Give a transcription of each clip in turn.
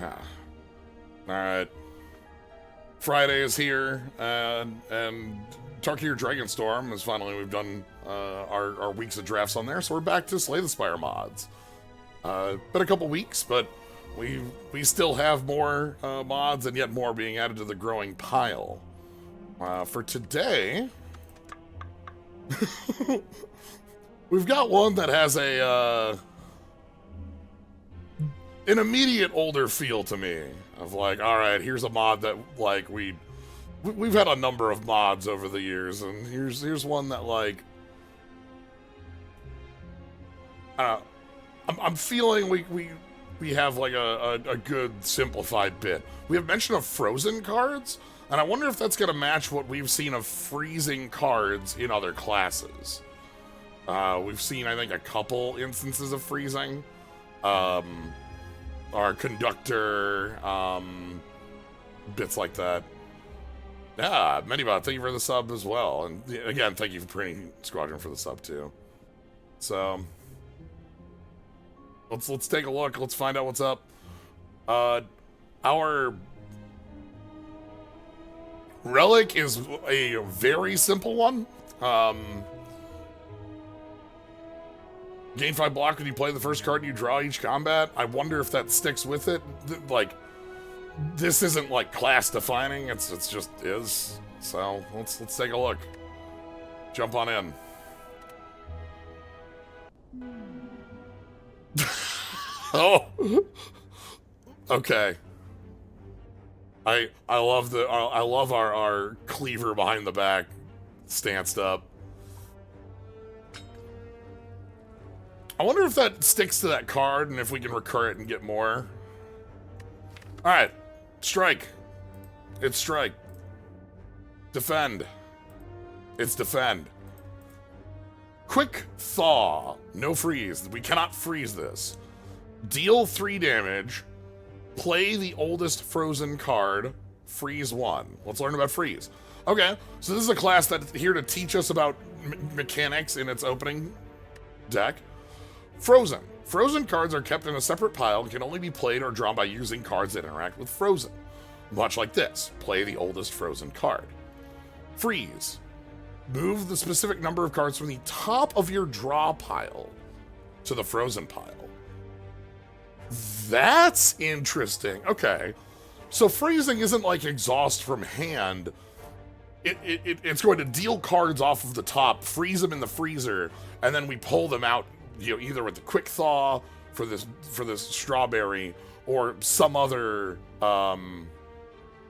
Ah. Alright. Friday is here, and Tarkir Dragonstorm is finally, we've done our weeks of drafts on there, so we're back to Slay the Spire mods. Been a couple weeks, but we still have more mods, and yet more being added to the growing pile. For today, we've got one that has an immediate older feel to me. Of like, all right, here's a mod that like we've had a number of mods over the years, and here's one that like, I'm feeling we have like a good simplified bit. We have mention of frozen cards, and I wonder if that's gonna match what we've seen of freezing cards in other classes. We've seen, I think, a couple instances of freezing. Our conductor, bits like that. Yeah, Medibot, thank you for the sub as well. And again, thank you for Printing Squadron for the sub too. So let's take a look. Let's find out what's up. Our relic is a very simple one. Gain 5 block when you play the first card you draw each combat. I wonder if that sticks with it. Like, this isn't like class defining. It's just is. So let's take a look. Jump on in. Oh. Okay. I love our cleaver behind the back, stanced up. I wonder if that sticks to that card and if we can recur it and get more. Alright. Strike. It's strike. Defend. It's defend. Quick thaw. No freeze. We cannot freeze this. Deal 3 damage. Play the oldest frozen card. Freeze 1. Let's learn about freeze. Okay, so this is a class that's here to teach us about mechanics in its opening deck. Frozen. Frozen cards are kept in a separate pile and can only be played or drawn by using cards that interact with Frozen. Much like this. Play the oldest frozen card. Freeze. Move the specific number of cards from the top of your draw pile to the Frozen pile. That's interesting. Okay. So freezing isn't like exhaust from hand. It's going to deal cards off of the top, freeze them in the freezer, and then we pull them out, you know, either with the quick thaw for this strawberry or some other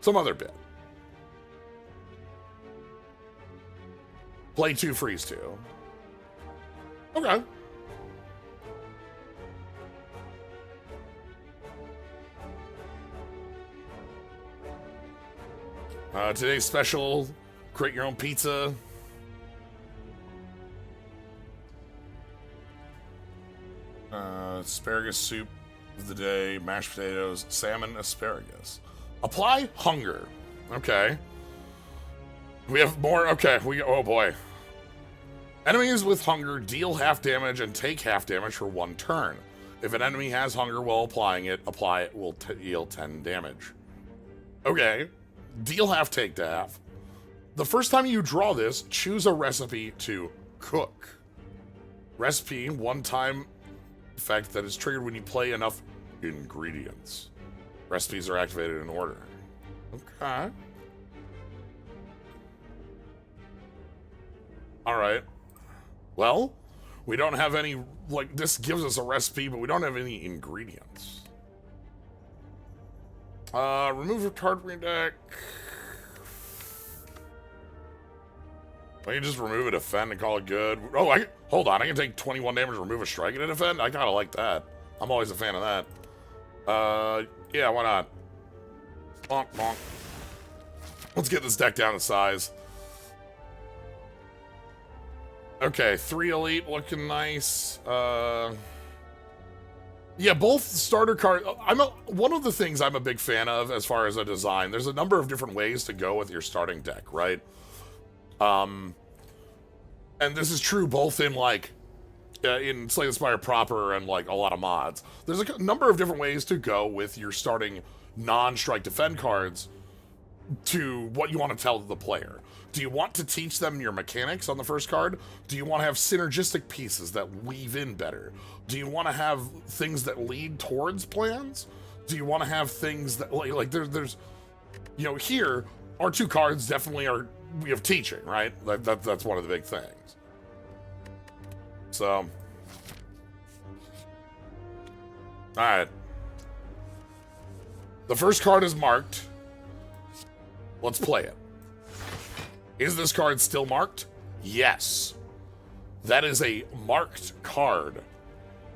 bit. Play 2, freeze 2. Okay. Today's special, create your own pizza. Asparagus soup of the day, mashed potatoes, salmon asparagus. Apply hunger. Okay. We have more. Okay, oh boy. Enemies with hunger deal half damage and take half damage for 1 turn. If an enemy has hunger while apply it will deal 10 damage. Okay. Deal half, take half. The first time you draw this, choose a recipe to cook. Recipe, 1-time effect that is triggered when you play enough ingredients. Recipes are activated in order. Okay. Alright. Well, we don't have any, like, this gives us a recipe, but we don't have any ingredients. Remove a card from your deck. I can just remove a defend and call it good. Oh, hold on. I can take 21 damage, remove a strike and a defend. I kind of like that. I'm always a fan of that. Yeah, why not? Bonk, bonk. Let's get this deck down to size. Okay, 3 elite looking nice. Yeah, both starter cards. One of the things I'm a big fan of as far as a design, there's a number of different ways to go with your starting deck, right? And this is true both in like in Slay the Spire proper and like a lot of mods. There's a number of different ways to go with your starting non-strike defend cards to what you want to tell the player. Do you want to teach them your mechanics on the first card? Do you want to have synergistic pieces that weave in better? Do you want to have things that lead towards plans? Do you want to have things that like there's you know, here our two cards definitely are, we have teaching, right? That's one of the big things. So, all right. The first card is marked. Let's play it. Is this card still marked? Yes. That is a marked card.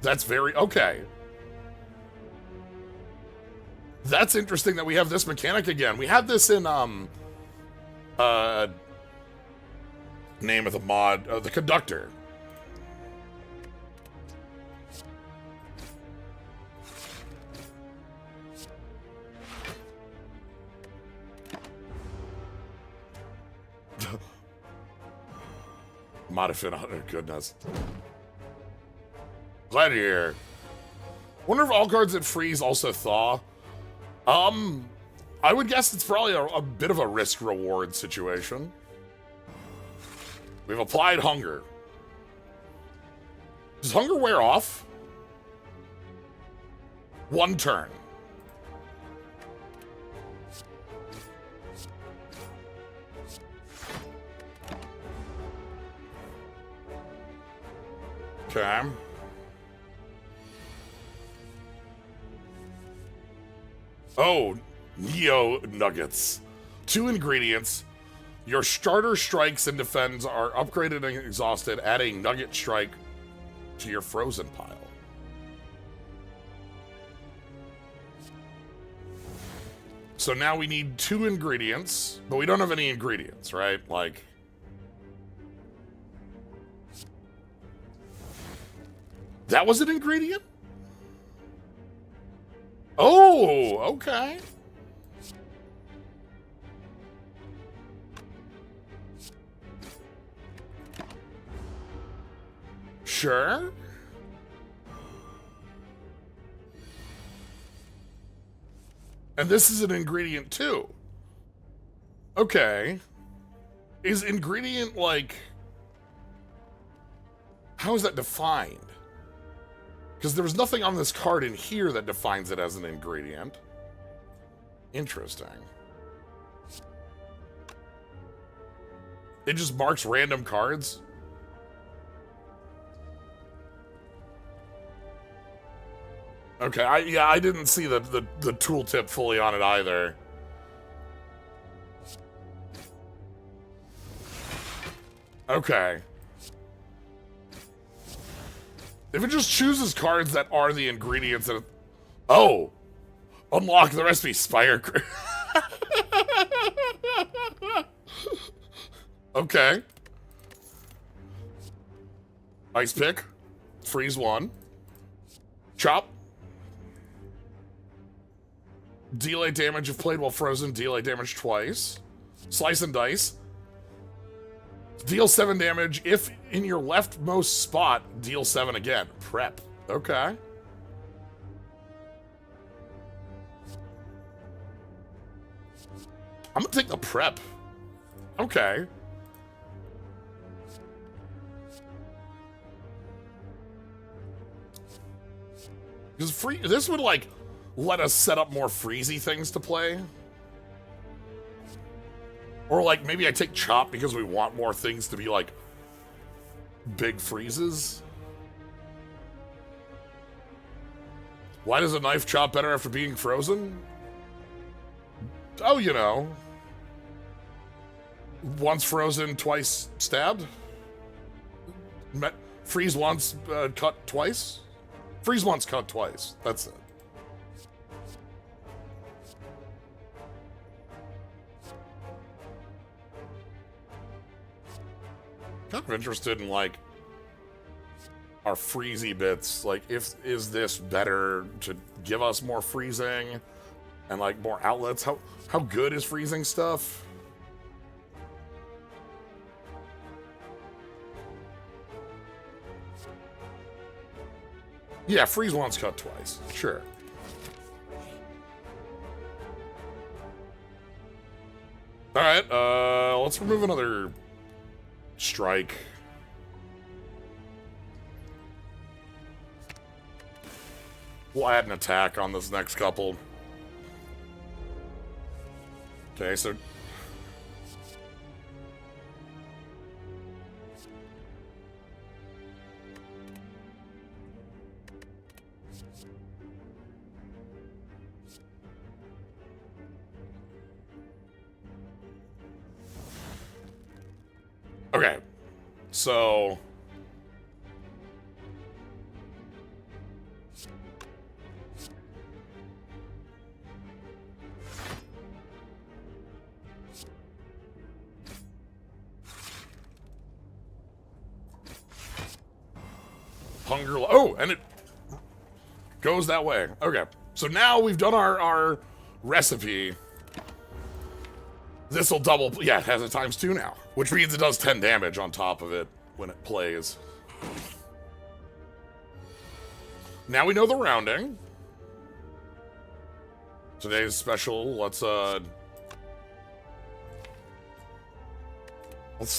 That's very, okay. That's interesting that we have this mechanic again. We had this in, name of the mod, the Conductor. Modifin, oh goodness. Glad you're here. Wonder if all cards that freeze also thaw. I would guess it's probably a bit of a risk-reward situation. We've applied hunger. Does hunger wear off? One turn. Okay. Oh, Neo Nuggets. 2 ingredients. Your starter strikes and defends are upgraded and exhausted. Add a nugget strike to your frozen pile. So now we need 2 ingredients, but we don't have any ingredients, right? Like, that was an ingredient? Oh, okay. Sure. And this is an ingredient too. Okay. Is ingredient like... How is that defined? Because there was nothing on this card in here that defines it as an ingredient. Interesting. It just marks random cards? Okay, I didn't see the tooltip fully on it either. Okay. If it just chooses cards that are the ingredients that... Oh! Unlock the recipe, Spire. Okay. Ice pick. Freeze 1. Chop. Deal 8 damage if played while frozen. Deal 8 damage twice. Slice and dice. Deal 7 damage if in your leftmost spot. Deal 7 again. Prep. Okay. I'm gonna take the prep. Okay. Because this would like let us set up more freezy things to play. Or like maybe I take chop because we want more things to be like big freezes. Why does a knife chop better after being frozen? Oh, you know. Once frozen, twice stabbed. Freeze once, cut twice. Freeze once, cut twice. That's it. Kind of interested in like our freezy bits. Like, is this better to give us more freezing and like more outlets? How good is freezing stuff? Yeah, freeze once, cut twice. Sure. Alright, let's remove another strike. We'll add an attack on this next couple. Okay, so... Okay, so... Hunger... Oh, and it goes that way. Okay, so now we've done our recipe. This'll double... Yeah, it has a ×2 now, which means it does 10 damage on top of it when it plays. Now we know the rounding. Today's special, let's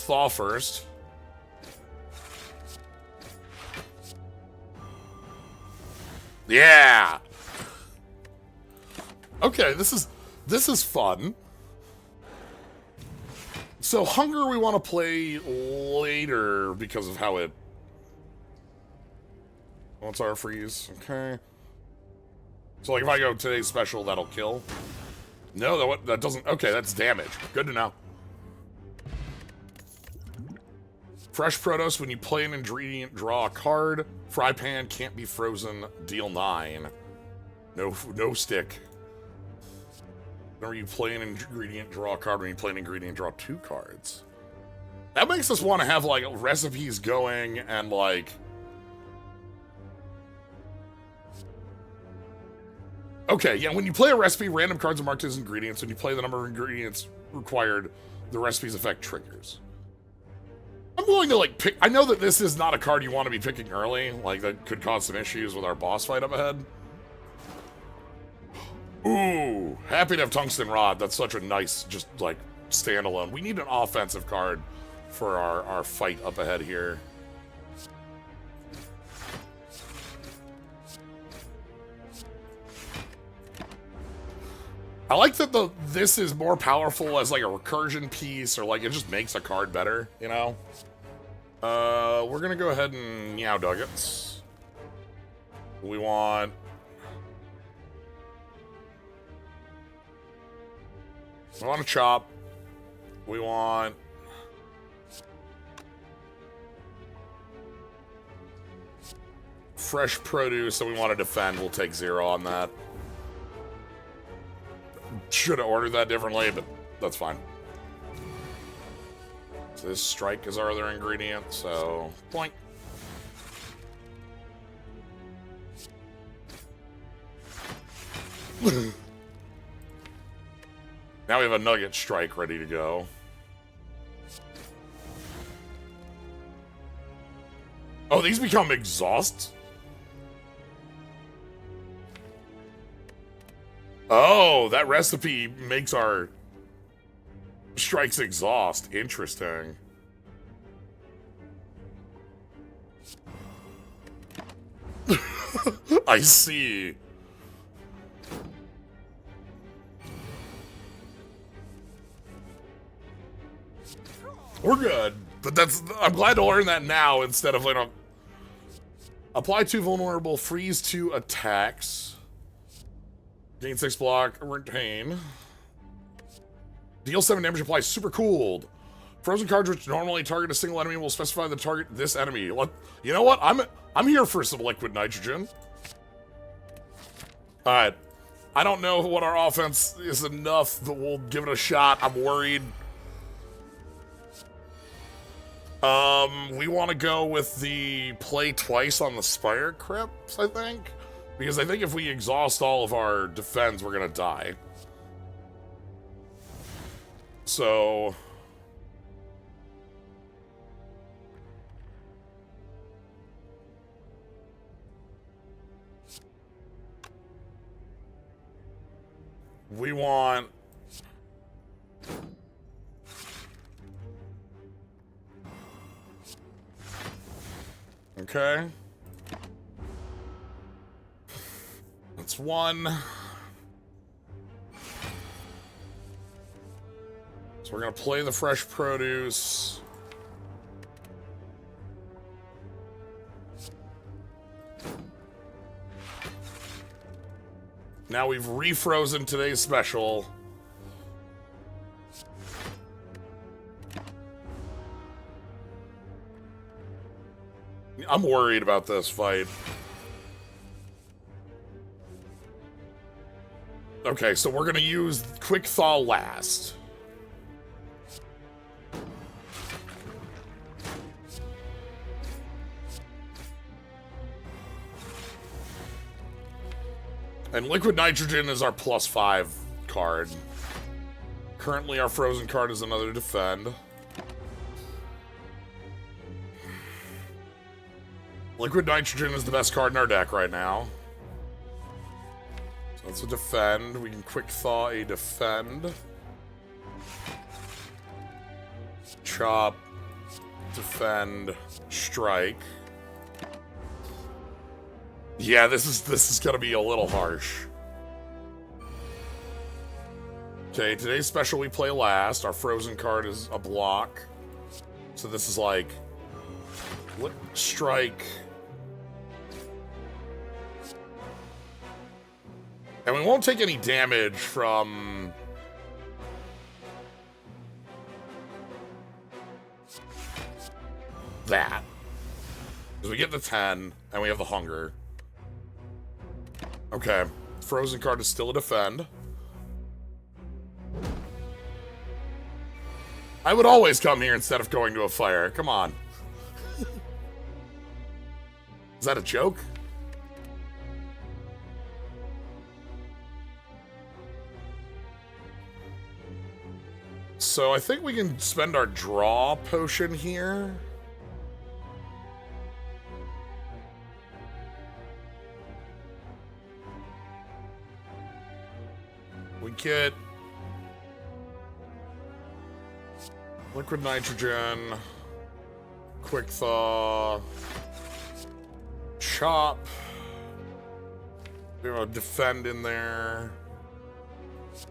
thaw first. Yeah! Okay, this is fun. So Hunger we want to play later because of how it... What's our freeze? Okay. So like if I go today's special, that'll kill? No, that doesn't... Okay, that's damage. Good to know. Fresh produce, when you play an ingredient, draw a card. Fry pan can't be frozen, deal 9. No stick. Whenever you play an ingredient, draw a card. When you play an ingredient, draw 2 cards. That makes us want to have, like, recipes going and, like... Okay, yeah, when you play a recipe, random cards are marked as ingredients. When you play the number of ingredients required, the recipe's effect triggers. I'm willing to, like, pick... I know that this is not a card you want to be picking early. Like, that could cause some issues with our boss fight up ahead. Ooh, happy to have Tungsten Rod. That's such a nice, just, like, standalone. We need an offensive card for our fight up ahead here. I like that this is more powerful as, like, a recursion piece, or, like, it just makes a card better, you know? We're gonna go ahead and Meow Duggets. We want... We want to chop. We want... Fresh produce, and we want to defend. We'll take 0 on that. Should have ordered that differently, but that's fine. So this strike is our other ingredient, so... Point. Now we have a nugget strike ready to go. Oh, these become exhausts? Oh, that recipe makes our strikes exhaust. Interesting. I see. We're good, but I'm glad to learn that now instead of, like, apply 2 vulnerable, freeze 2 attacks, gain 6 block, retain, deal 7 damage, apply super cooled. Frozen cards which normally target a single enemy will specify the target this enemy. You know what? I'm here for some liquid nitrogen. All right, I don't know what our offense is enough, but we'll give it a shot. I'm worried. We want to go with the play twice on the Spire Crypts, I think. Because I think if we exhaust all of our defense, we're gonna die. So... We want... Okay. That's one. So we're gonna play the fresh produce. Now we've refrozen today's special. I'm worried about this fight. Okay, so we're gonna use Quick Thaw last. And Liquid Nitrogen is our +5 card. Currently, our frozen card is another defend. Liquid Nitrogen is the best card in our deck right now. So that's a defend. We can Quick Thaw a defend. Chop. Defend. Strike. Yeah, this is gonna be a little harsh. Okay, today's special we play last. Our frozen card is a block. So this is like strike. And we won't take any damage from that. Because we get the 10 and we have the hunger. Okay, frozen card is still a defend. I would always come here instead of going to a fire. Come on. Is that a joke? So I think we can spend our draw potion here. We get Liquid Nitrogen, Quick Thaw, Chop. We have a defend in there.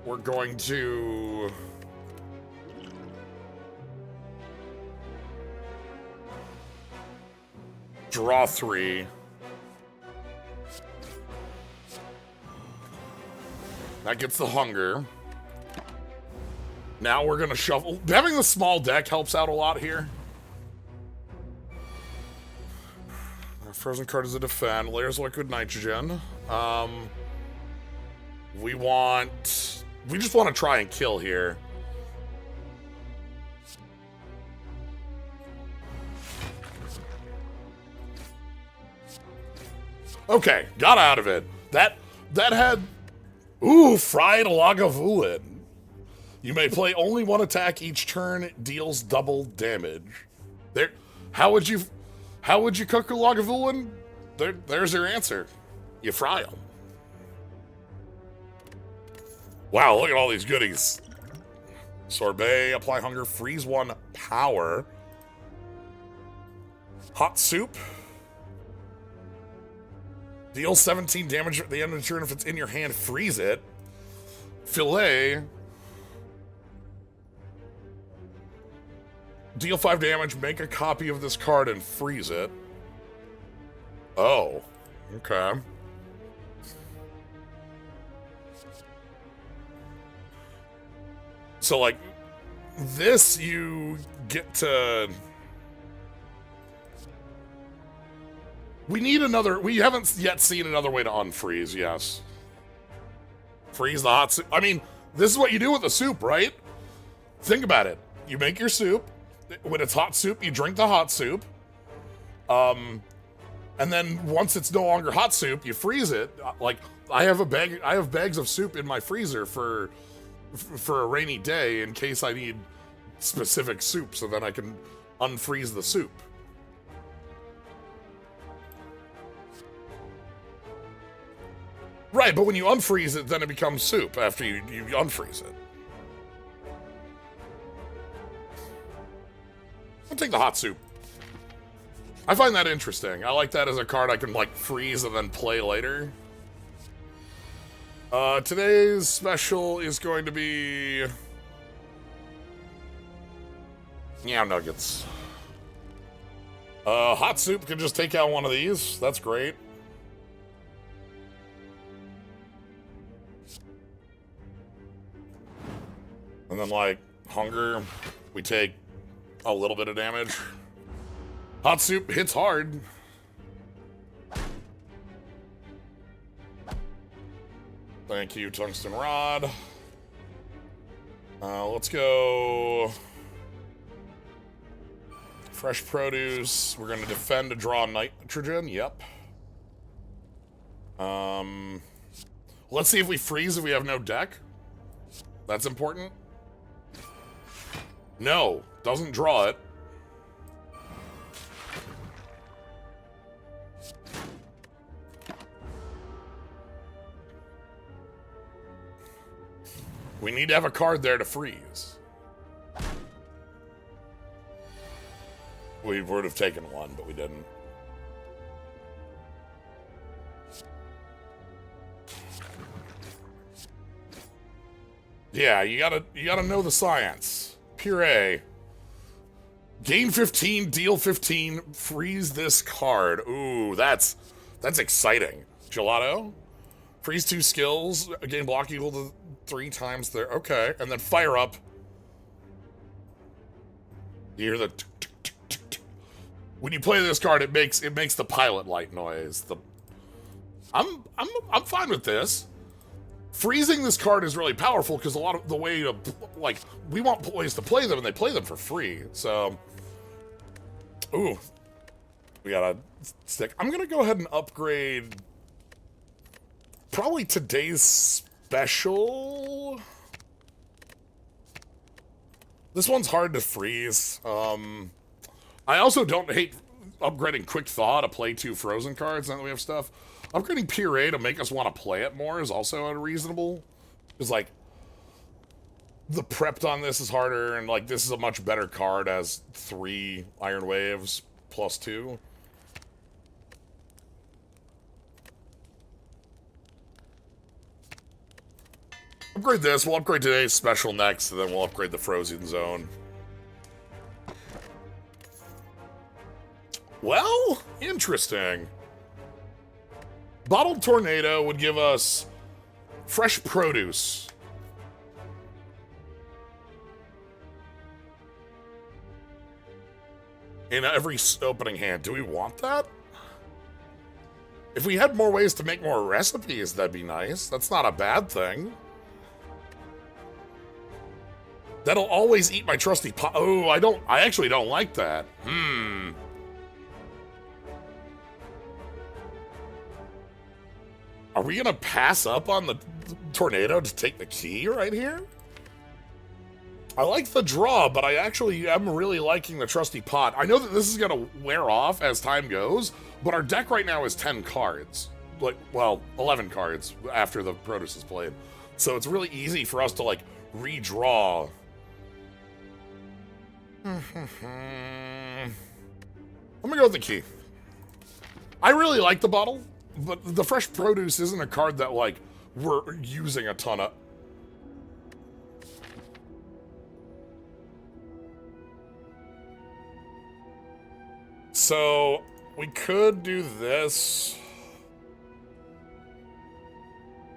We're going to draw 3. That gets the hunger. Now we're gonna shuffle. Having the small deck helps out a lot here. Our frozen card is a defend. There's Liquid Nitrogen. We just want to try and kill here. Okay, got out of it. That had... Ooh, Fried Lagavulin. You may play only one attack each turn. It deals double damage. There. How would you cook a Lagavulin? There's your answer. You fry them. Wow, look at all these goodies. Sorbet, apply hunger, freeze 1 power. Hot soup. Deal 17 damage at the end of the turn if it's in your hand, freeze it. Filet. Deal 5 damage, make a copy of this card and freeze it. Oh, okay. So, like, this you get to... We haven't yet seen another way to unfreeze, yes. Freeze the hot soup. I mean, this is what you do with the soup, right? Think about it. You make your soup. When it's hot soup, you drink the hot soup. And then once it's no longer hot soup, you freeze it. Like, I have bags of soup in my freezer for a rainy day in case I need specific soup, so then I can unfreeze the soup. Right, but when you unfreeze it, then it becomes soup after you unfreeze it. I'll take the hot soup. I find that interesting. I like that as a card I can, like, freeze and then play later. Today's special is going to be... Meow Nuggets. Hot soup can just take out one of these. That's great. And then, like, hunger, we take a little bit of damage. Hot soup hits hard. Thank you, tungsten rod. Let's go... Fresh produce. We're going to defend to draw nitrogen. Yep. Let's see if we freeze if we have no deck. That's important. No, doesn't draw it. We need to have a card there to freeze. We would have taken one, but we didn't. Yeah, you gotta know the science. Puree. Gain 15, deal 15, freeze this card. Ooh, that's exciting. Gelato. Freeze 2 skills, gain block equal to 3 times there. Okay, and then fire up. You hear the when you play this card, it makes the pilot light noise. I'm fine with this. Freezing this card is really powerful because a lot of the way to, like, we want ways to play them and they play them for free. So, ooh, we got a stick. I'm gonna go ahead and upgrade probably today's special. This one's hard to freeze. I also don't hate upgrading Quick Thaw to play 2 frozen cards now that we have stuff. Upgrading Puree to make us want to play it more is also unreasonable. Because, like, the prepped on this is harder, and, like, this is a much better card as 3 Iron Waves plus 2. Upgrade this. We'll upgrade today's special next, and then we'll upgrade the Frozen Zone. Well, interesting. Bottled Tornado would give us fresh produce. In every opening hand. Do we want that? If we had more ways to make more recipes, that'd be nice. That's not a bad thing. That'll always eat my trusty pot. Oh, I actually don't like that. Are we gonna pass up on the tornado to take the key right here? I like the draw, but I actually am really liking the trusty pot. I know that this is gonna wear off as time goes, but our deck right now is 10 cards. Like, well, 11 cards after the produce is played. So it's really easy for us to, like, redraw. I'm gonna go with the key. I really like the bottle. But the fresh produce isn't a card that, like, we're using a ton of. So, we could do this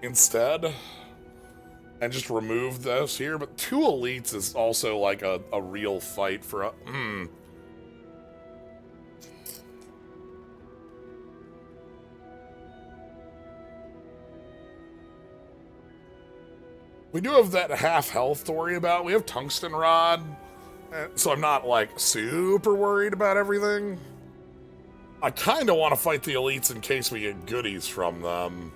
instead and just remove this here, but 2 elites is also, like, a real fight for a. We do have that half health to worry about. We have tungsten rod, so I'm not, like, super worried about everything. I kind of want to fight the elites in case we get goodies from them.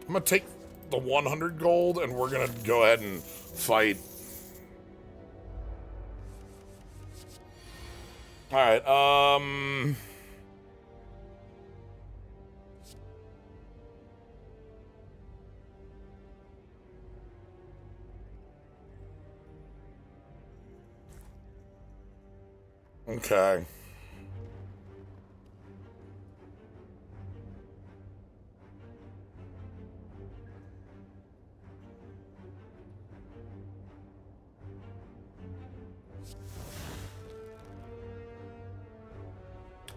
I'm going to take the 100 gold, and we're going to go ahead and fight. Alright, Okay.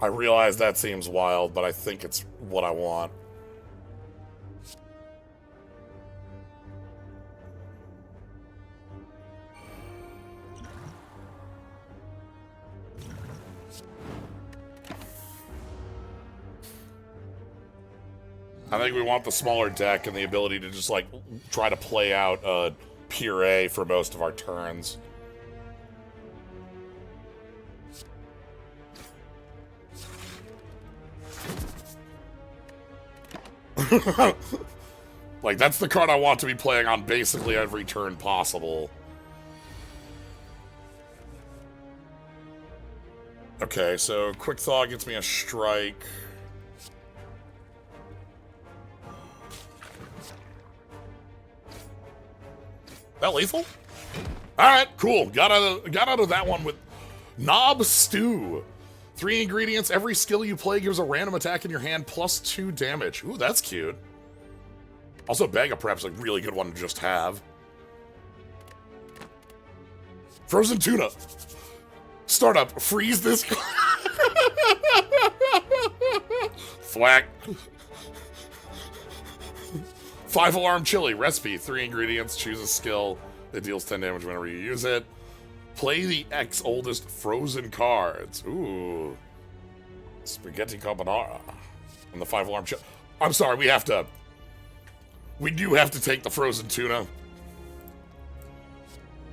I realize that seems wild, but I think it's what I want. I think we want the smaller deck and the ability to just, like, try to play out a puree for most of our turns. Like, that's the card I want to be playing on basically every turn possible. Okay, so Quick Thaw gets me a strike. That lethal? Alright, cool. Got out of that one with Knob Stew. 3 ingredients. Every skill you play gives a random attack in your hand plus 2 damage. Ooh, that's cute. Also, Bag of Prep's a really good one to just have. Frozen Tuna. Startup. Freeze this. Thwack. 5 alarm chili. Recipe. 3 ingredients. Choose a skill that deals 10 damage whenever you use it. Play the X oldest frozen cards. Ooh. Spaghetti carbonara. And the 5 alarm chili. I'm sorry, we do have to take the frozen tuna.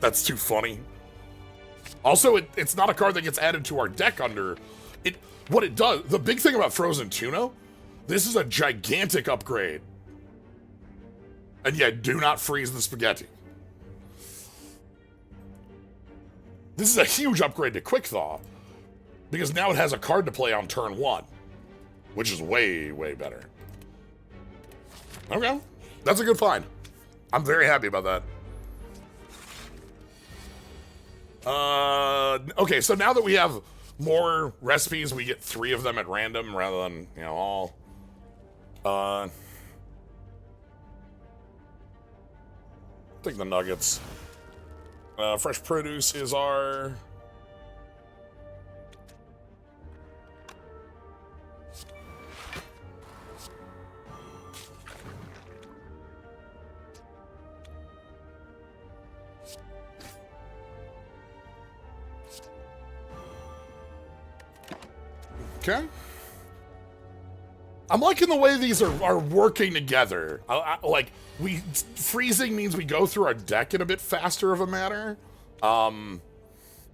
That's too funny. Also, it's not a card that gets added to our deck under it. What it does, the big thing about frozen tuna, this is a gigantic upgrade. And yet, do not freeze the spaghetti. This is a huge upgrade to Quick Thaw, because now it has a card to play on turn 1, which is way, way better. Okay, that's a good find. I'm very happy about that. Okay, so now that we have more recipes, we get 3 of them at random rather than, you know, all. Take the nuggets. Fresh produce is our... Okay. I'm liking the way these are working together. Like, freezing means we go through our deck in a bit faster of a manner. And,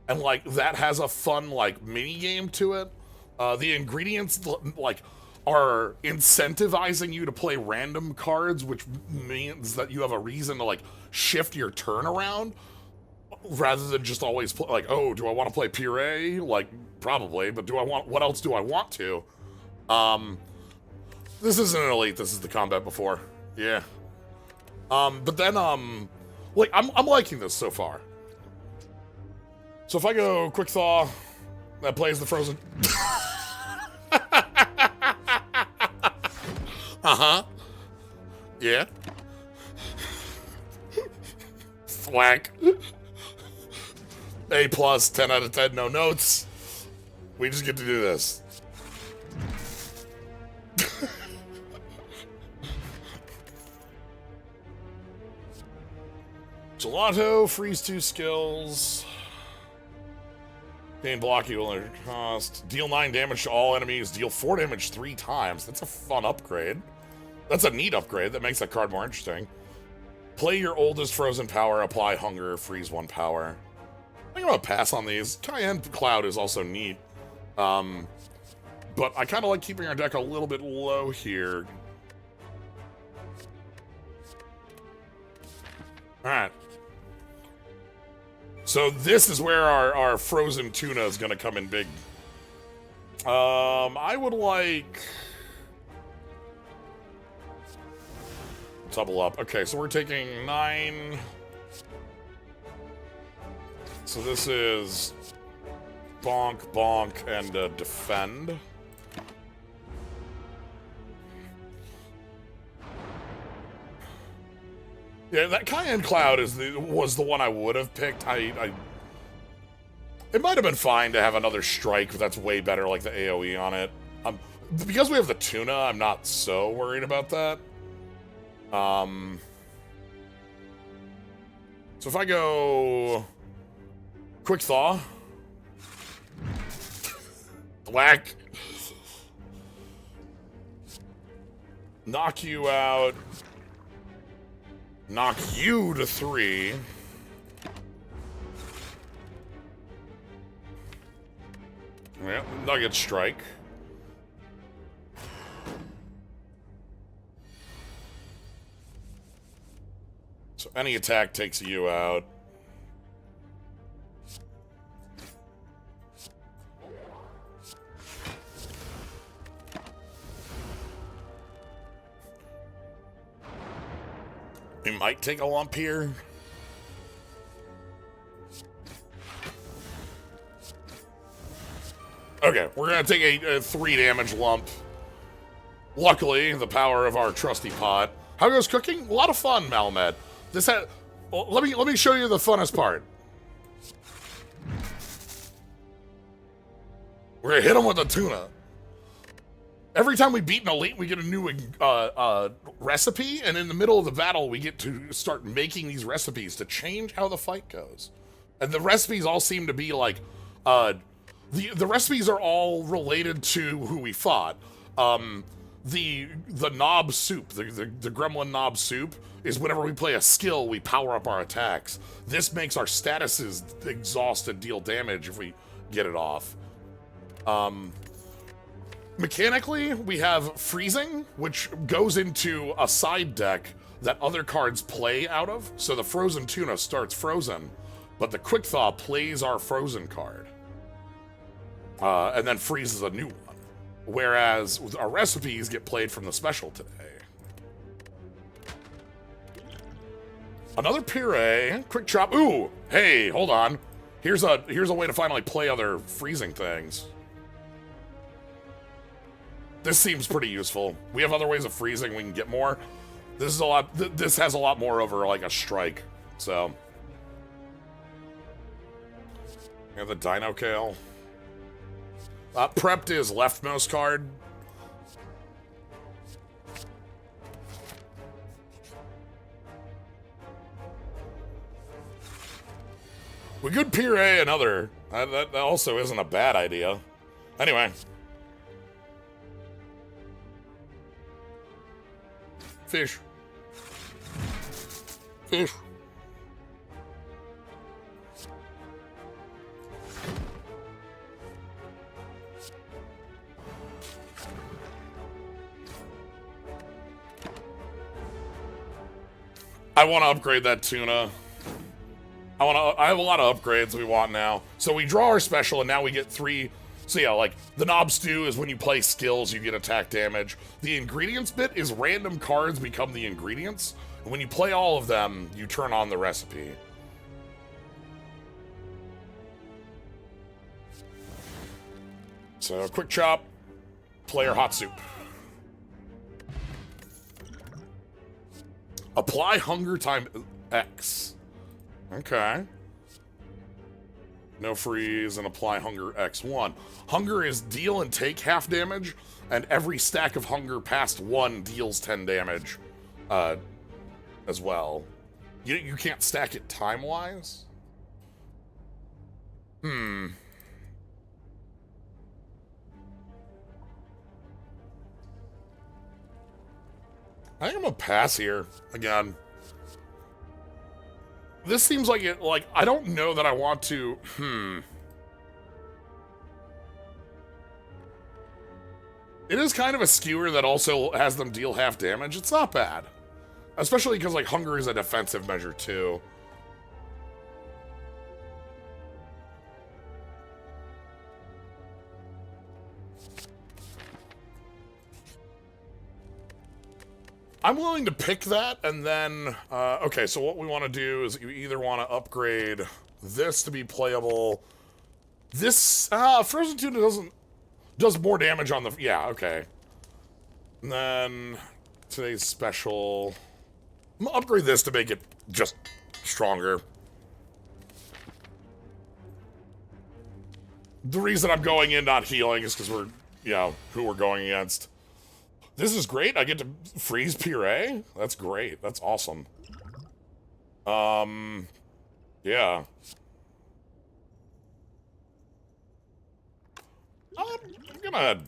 like, that has a fun, like, mini-game to it. The ingredients, like, are incentivizing you to play random cards, which means that you have a reason to, like, shift your turn around. Rather than just always play, like, oh, do I want to play puree? Like, probably, but what else do I want to? This isn't an elite, this is the combat before. Yeah. But then, like, I'm liking this so far. So if I go Quick Thaw, that plays the frozen... Uh-huh. Yeah. Thwack. A+, 10 out of 10, no notes. We just get to do this. Gelato, freeze 2 skills. Gain block equal cost. Deal 9 damage to all enemies. Deal 4 damage 3 times. That's a fun upgrade. That's a neat upgrade that makes that card more interesting. Play your oldest frozen power. Apply hunger. Freeze 1 power. I think I'm gonna pass on these. Cayenne Cloud is also neat. But I kind of like keeping our deck a little bit low here. Alright. So this is where our frozen tuna is gonna come in big. I would like... double up. Okay, so we're taking 9... So this is bonk, bonk, and defend. Yeah, that Cayenne Cloud was the one I would have picked. It might have been fine to have another strike, but that's way better, like the AoE on it. Because we have the tuna, I'm not so worried about that. So if I go quick thaw, whack, knock you out, knock you to 3. Yeah, nugget strike. So any attack takes you out. We might take a lump here. Okay, we're gonna take a 3 damage lump. Luckily, the power of our trusty pot. How goes cooking? A lot of fun, Malamed. This had. Well, let me show you the funnest part. We're gonna hit him with a tuna. Every time we beat an elite, we get a new recipe, and in the middle of the battle, we get to start making these recipes to change how the fight goes. And the recipes all seem to be like, the recipes are all related to who we fought. The knob soup, the gremlin knob soup, is whenever we play a skill, we power up our attacks. This makes our statuses exhaust and deal damage if we get it off. Mechanically, we have freezing, which goes into a side deck that other cards play out of. So the frozen tuna starts frozen, but the quick thaw plays our frozen card. And then freezes a new one. Whereas our recipes get played from the special today. Another puree, quick chop. Ooh, hey, hold on. Here's a way to finally play other freezing things. This seems pretty useful. We have other ways of freezing. We can get more. This is a lot. This has a lot more over like a strike. So, we have the Dino Kale. Prepped is leftmost card. We could puree another. That also isn't a bad idea. Anyway. Fish. Fish. I want to upgrade that tuna. I have a lot of upgrades we want now. So we draw our special and now we get 3. So yeah, like the knob stew is when you play skills, you get attack damage. The ingredients bit is random cards become the ingredients. And when you play all of them, you turn on the recipe. So quick chop, player hot soup. Apply hunger time X. Okay. No freeze and apply hunger X1. Hunger is deal and take half damage, and every stack of hunger past 1 deals 10 damage as well. You can't stack it time-wise? I think I'm gonna pass here again. This seems like it, like, I don't know that I want to, It is kind of a skewer that also has them deal half damage. It's not bad. Especially because, like, hunger is a defensive measure, too. I'm willing to pick that, and then, okay, so what we want to do is you either want to upgrade this to be playable, This, Frozen Tuna does more damage on the, yeah, okay. And then, today's special, I'm gonna upgrade this to make it just stronger. The reason I'm going in not healing is because we're, you know, who we're going against. This is great. I get to freeze puree. That's great. That's awesome. Yeah. I'm gonna...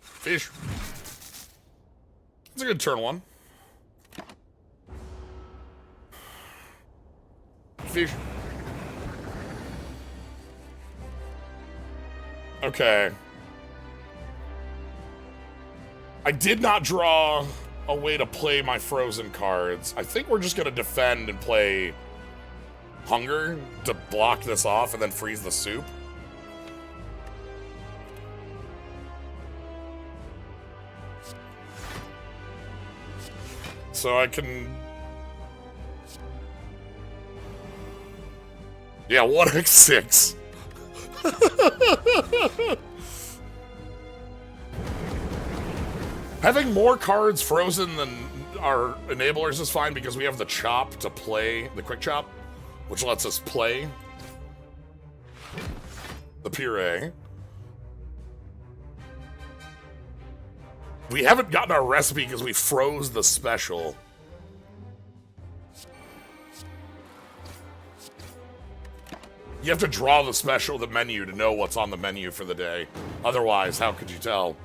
Fish. It's a good turn one. Fish. Okay. I did not draw a way to play my frozen cards. I think we're just gonna defend and play Hunger to block this off and then freeze the soup. So I can... Yeah, 1x6. Having more cards frozen than our enablers is fine because we have the chop to play, the quick chop, which lets us play the puree. We haven't gotten our recipe because we froze the special. You have to draw the special, the menu, to know what's on the menu for the day. Otherwise, how could you tell?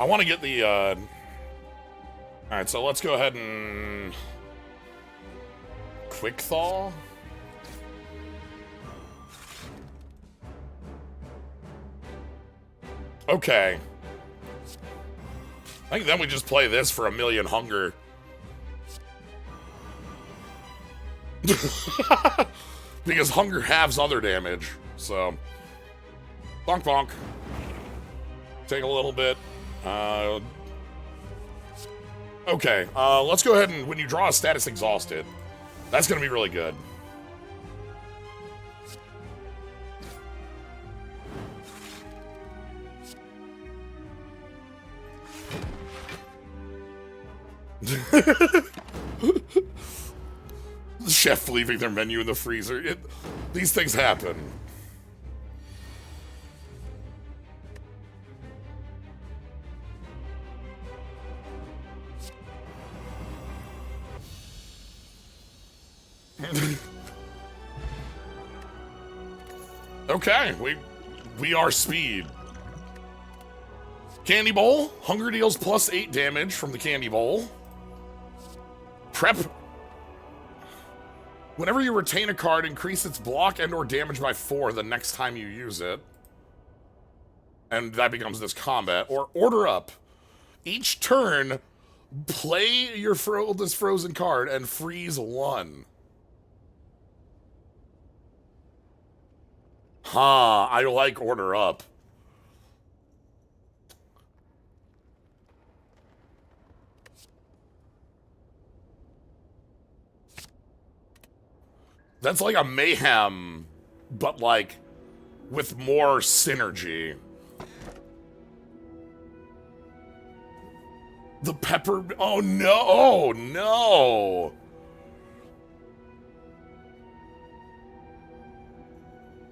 I want to get the, Alright, so let's go ahead and... Quick thaw? Okay. I think then we just play this for 1,000,000 hunger. Because hunger halves other damage, so... Bonk bonk. Take a little bit. Okay, let's go ahead and when you draw a status exhausted, that's gonna be really good. The chef leaving their menu in the freezer. These things happen. Okay, we are speed. Candy Bowl. Hunger deals +8 damage from the Candy Bowl. Prep. Whenever you retain a card, increase its block and or damage by 4 the next time you use it. And that becomes this combat. Or order up. Each turn, play this frozen card and freeze 1. Huh, I like order up. That's like a mayhem, but like with more synergy. The pepper, oh no, oh no.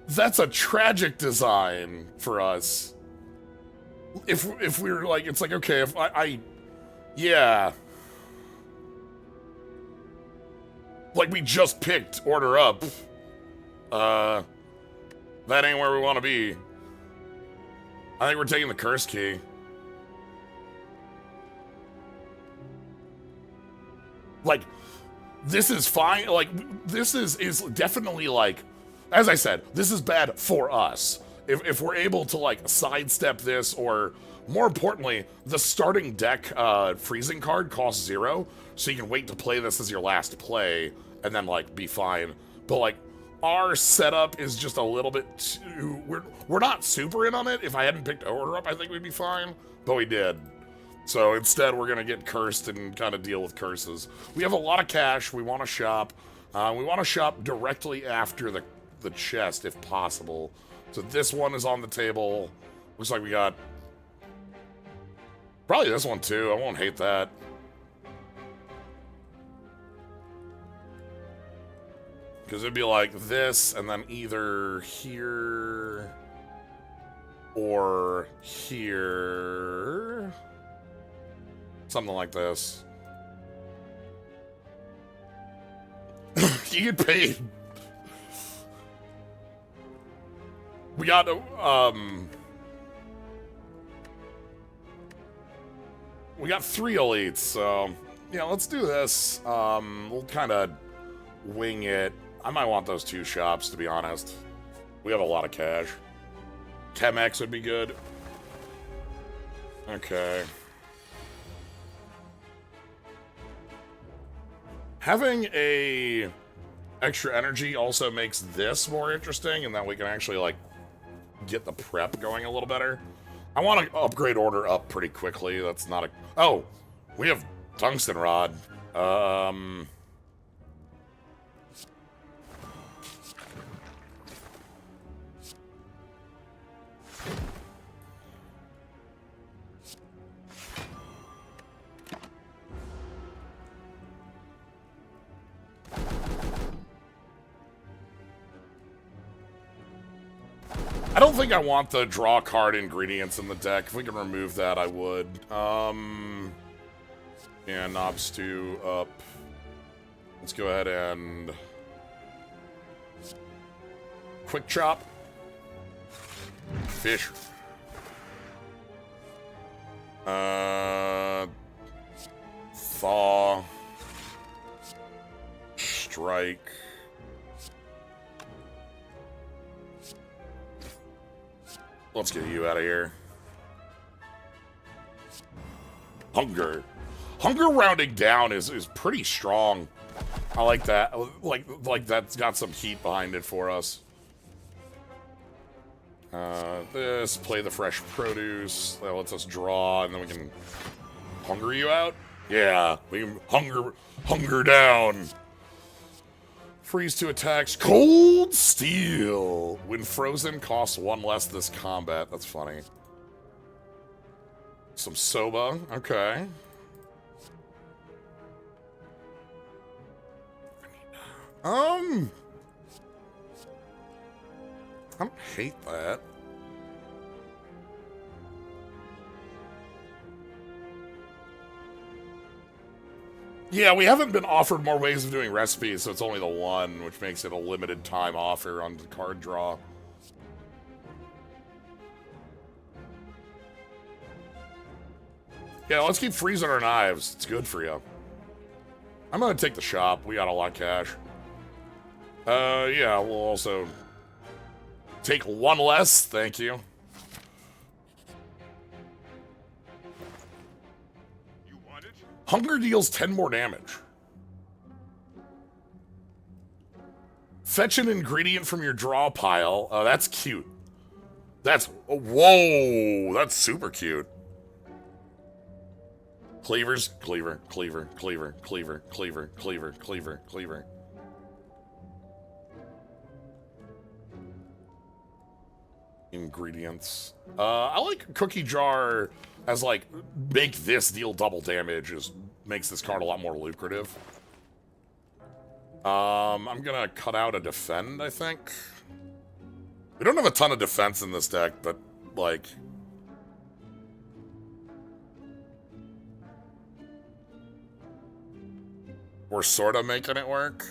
That's a tragic design for us. If we were like, it's like, okay, if yeah. Like we just picked order up. That ain't where we want to be. I think we're taking the curse key. Like, this is fine. Like, this is definitely like, as I said, this is bad for us. If we're able to like sidestep this, or more importantly, the starting deck freezing card costs 0, so you can wait to play this as your last play and then like be fine. But like our setup is just a little bit too, we're not super in on it. If I hadn't picked order up, I think we'd be fine, but we did. So instead, we're gonna get cursed and kind of deal with curses. We have a lot of cash. We want to shop. We want to shop directly after the chest, if possible. So this one is on the table. Looks like we got probably this one too. I won't hate that. Because it'd be like this, and then either here or here. Something like this. You get paid. We got we got 3 elites, so yeah, let's do this. We'll kind of wing it. I might want those 2 shops, to be honest. We have a lot of cash. Chemex would be good. Okay. Having a extra energy also makes this more interesting, and then we can actually, like, get the prep going a little better. I want to upgrade order up pretty quickly. That's not a... Oh! We have tungsten rod. I don't think I want the draw card ingredients in the deck. If we can remove that, I would. Yeah, knob stew up. Let's go ahead and quick chop. Fish. Thaw. Strike. Let's get you out of here. Hunger. Hunger rounding down is pretty strong. I like that. Like that's got some heat behind it for us. This, play the fresh produce. That lets us draw, and then we can hunger you out. Yeah, we can hunger down. Freeze 2 attacks. Cold Steel. When frozen, costs 1 less this combat. That's funny. Some soba. Okay. I don't hate that. Yeah, we haven't been offered more ways of doing recipes, so it's only the one, which makes it a limited time offer on the card draw. Yeah, let's keep freezing our knives. It's good for you. I'm gonna take the shop. We got a lot of cash. Yeah, we'll also take 1 less. Thank you. Hunger deals 10 more damage. Fetch an ingredient from your draw pile. Oh, that's cute. That's... Oh, whoa! That's super cute. Cleavers. Cleaver. Cleaver. Cleaver. Cleaver. Cleaver. Cleaver. Cleaver. Cleaver. Ingredients. I like cookie jar... as, like, make this deal double damage makes this card a lot more lucrative. I'm gonna cut out a defend, I think. We don't have a ton of defense in this deck, but, like... we're sort of making it work.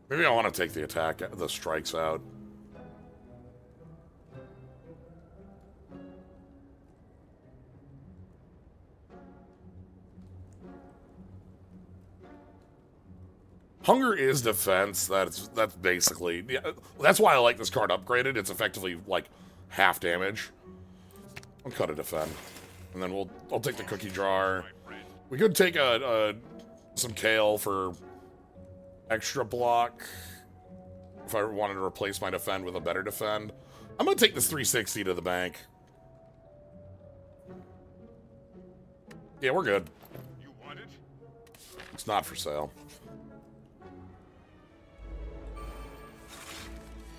Maybe I want to take the strikes out. Hunger is defense. That's basically... yeah, that's why I like this card upgraded. It's effectively, like, half damage. I'll cut a defend. And then I'll take the cookie jar. We could take some kale for extra block. If I wanted to replace my defend with a better defend. I'm going to take this 360 to the bank. Yeah, we're good. You want it? It's not for sale.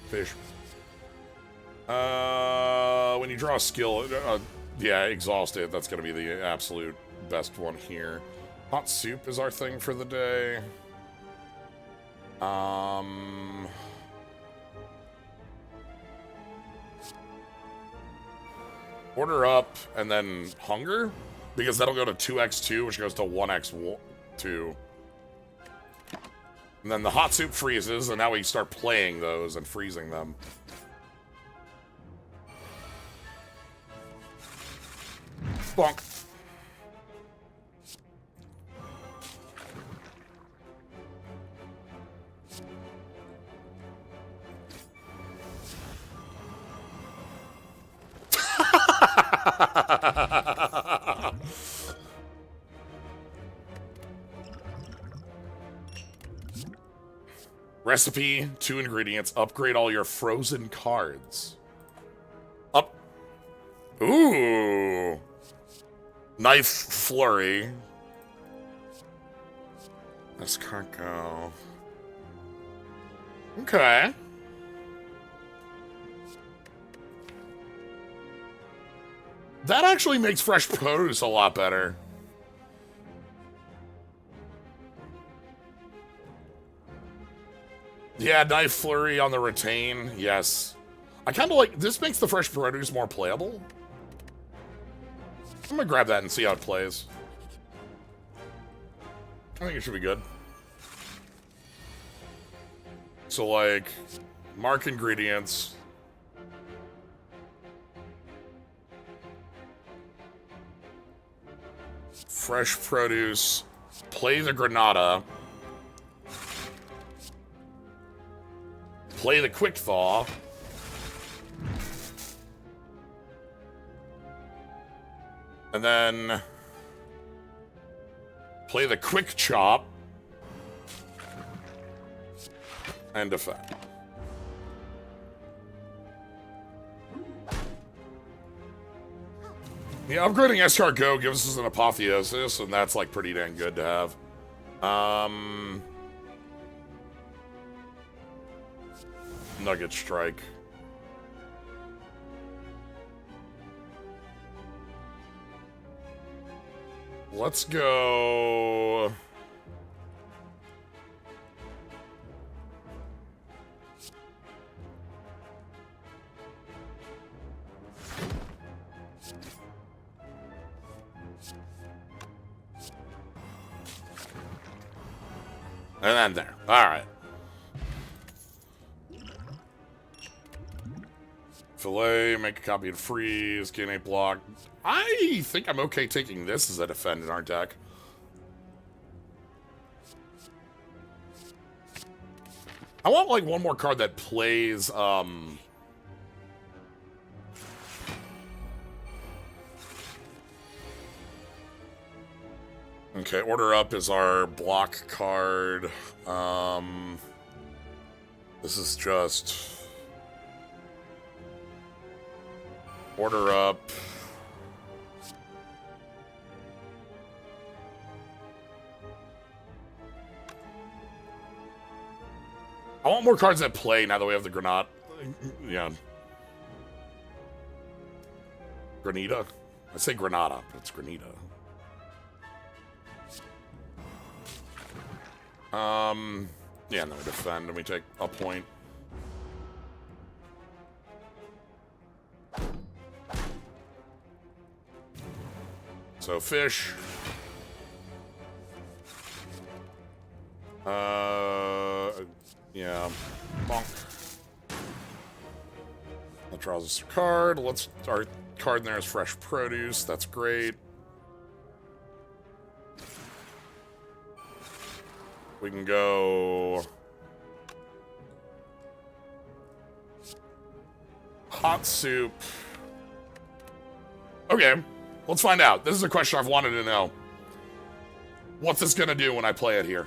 Fish. When you draw a skill, yeah, exhausted. That's gonna be the absolute best one here. Hot soup is our thing for the day. Order up and then hunger, because that'll go to 2x2, which goes to 1x2. And then the hot soup freezes, and now we start playing those and freezing them. Bonk. Recipe, 2 ingredients, upgrade all your frozen cards. Up. Ooh. Knife flurry. This can't go. Okay. That actually makes fresh produce a lot better. Yeah, knife flurry on the retain, yes. I kind of like, this makes the fresh produce more playable. I'm gonna grab that and see how it plays. I think it should be good. So like, mark ingredients. Fresh produce, play the Granada. Play the quick thaw. And then play the quick chop. And defend. Yeah, upgrading escargot gives us an apotheosis, and that's like pretty dang good to have. Nugget strike. Let's go. And then there. All right. Filet, make a copy and freeze, gain a block. I think I'm okay taking this as a defend in our deck. I want like one more card that plays, okay, order up is our block card. This is just order up. I want more cards that play now that we have the Granada. Yeah. Granita? I say Granada, but it's Granita. Yeah, and then we defend and we take a point. So fish. Yeah. Bonk. That draws us a card. Our card in there is fresh produce. That's great. We can go hot soup. Okay, let's find out. This is a question I've wanted to know. What's this gonna do when I play it here?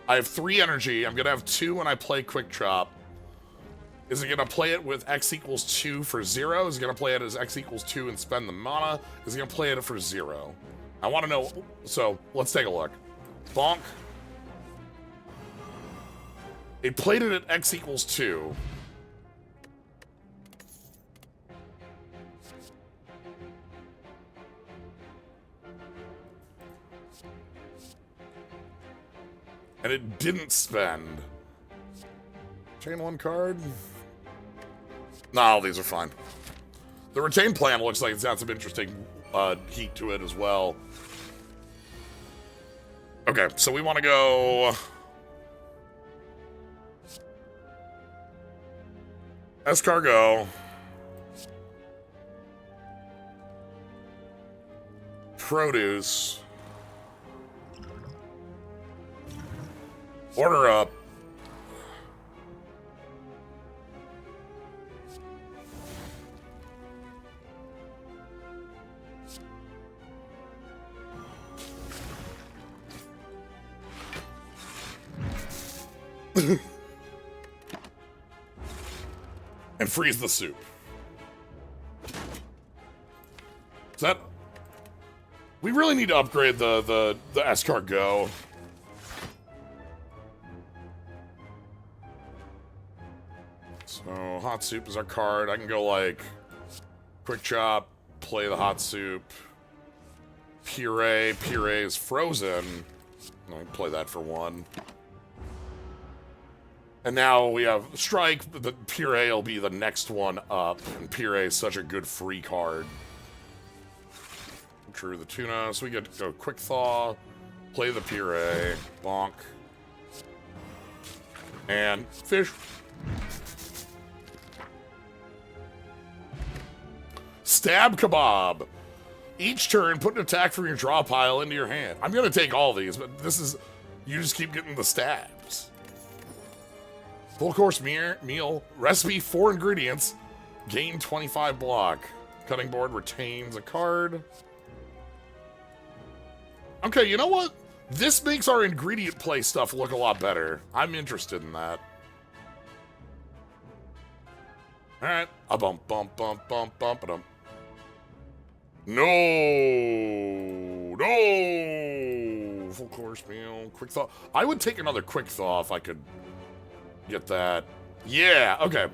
I have 3 energy. I'm gonna have 2 when I play quick chop. Is it going to play it with x equals 2 for 0? Is it going to play it as x equals 2 and spend the mana? Is it going to play it for 0? I want to know. So, let's take a look. Bonk. It played it at x equals 2. And it didn't spend. Chain 1 card. No, all these are fine. The retain plan looks like it's got some interesting heat to it as well. Okay, so we want to go... Escargot. Produce. Order up. And freeze the soup. Is that... We really need to upgrade the escargot. So, hot soup is our card. I can go like quick chop, play the hot soup. Puree. Puree is frozen. I can play that for 1. And now we have Strike. The Puree will be the next one up. And Puree is such a good free card. True the tuna. So we get to go quick thaw, play the Puree, bonk, and fish. Stab kebab. Each turn, put an attack from your draw pile into your hand. I'm gonna take all these, but this is, you just keep getting the stabs. Full course meal, recipe 4 ingredients, gain 25 block. Cutting board retains a card. Okay, you know what? This makes our ingredient play stuff look a lot better. I'm interested in that. Alright. A bump, bump, bump, bump, bump, bump. No! No! Full course meal, quick thaw. I would take another quick thaw if I could get that. Yeah, okay.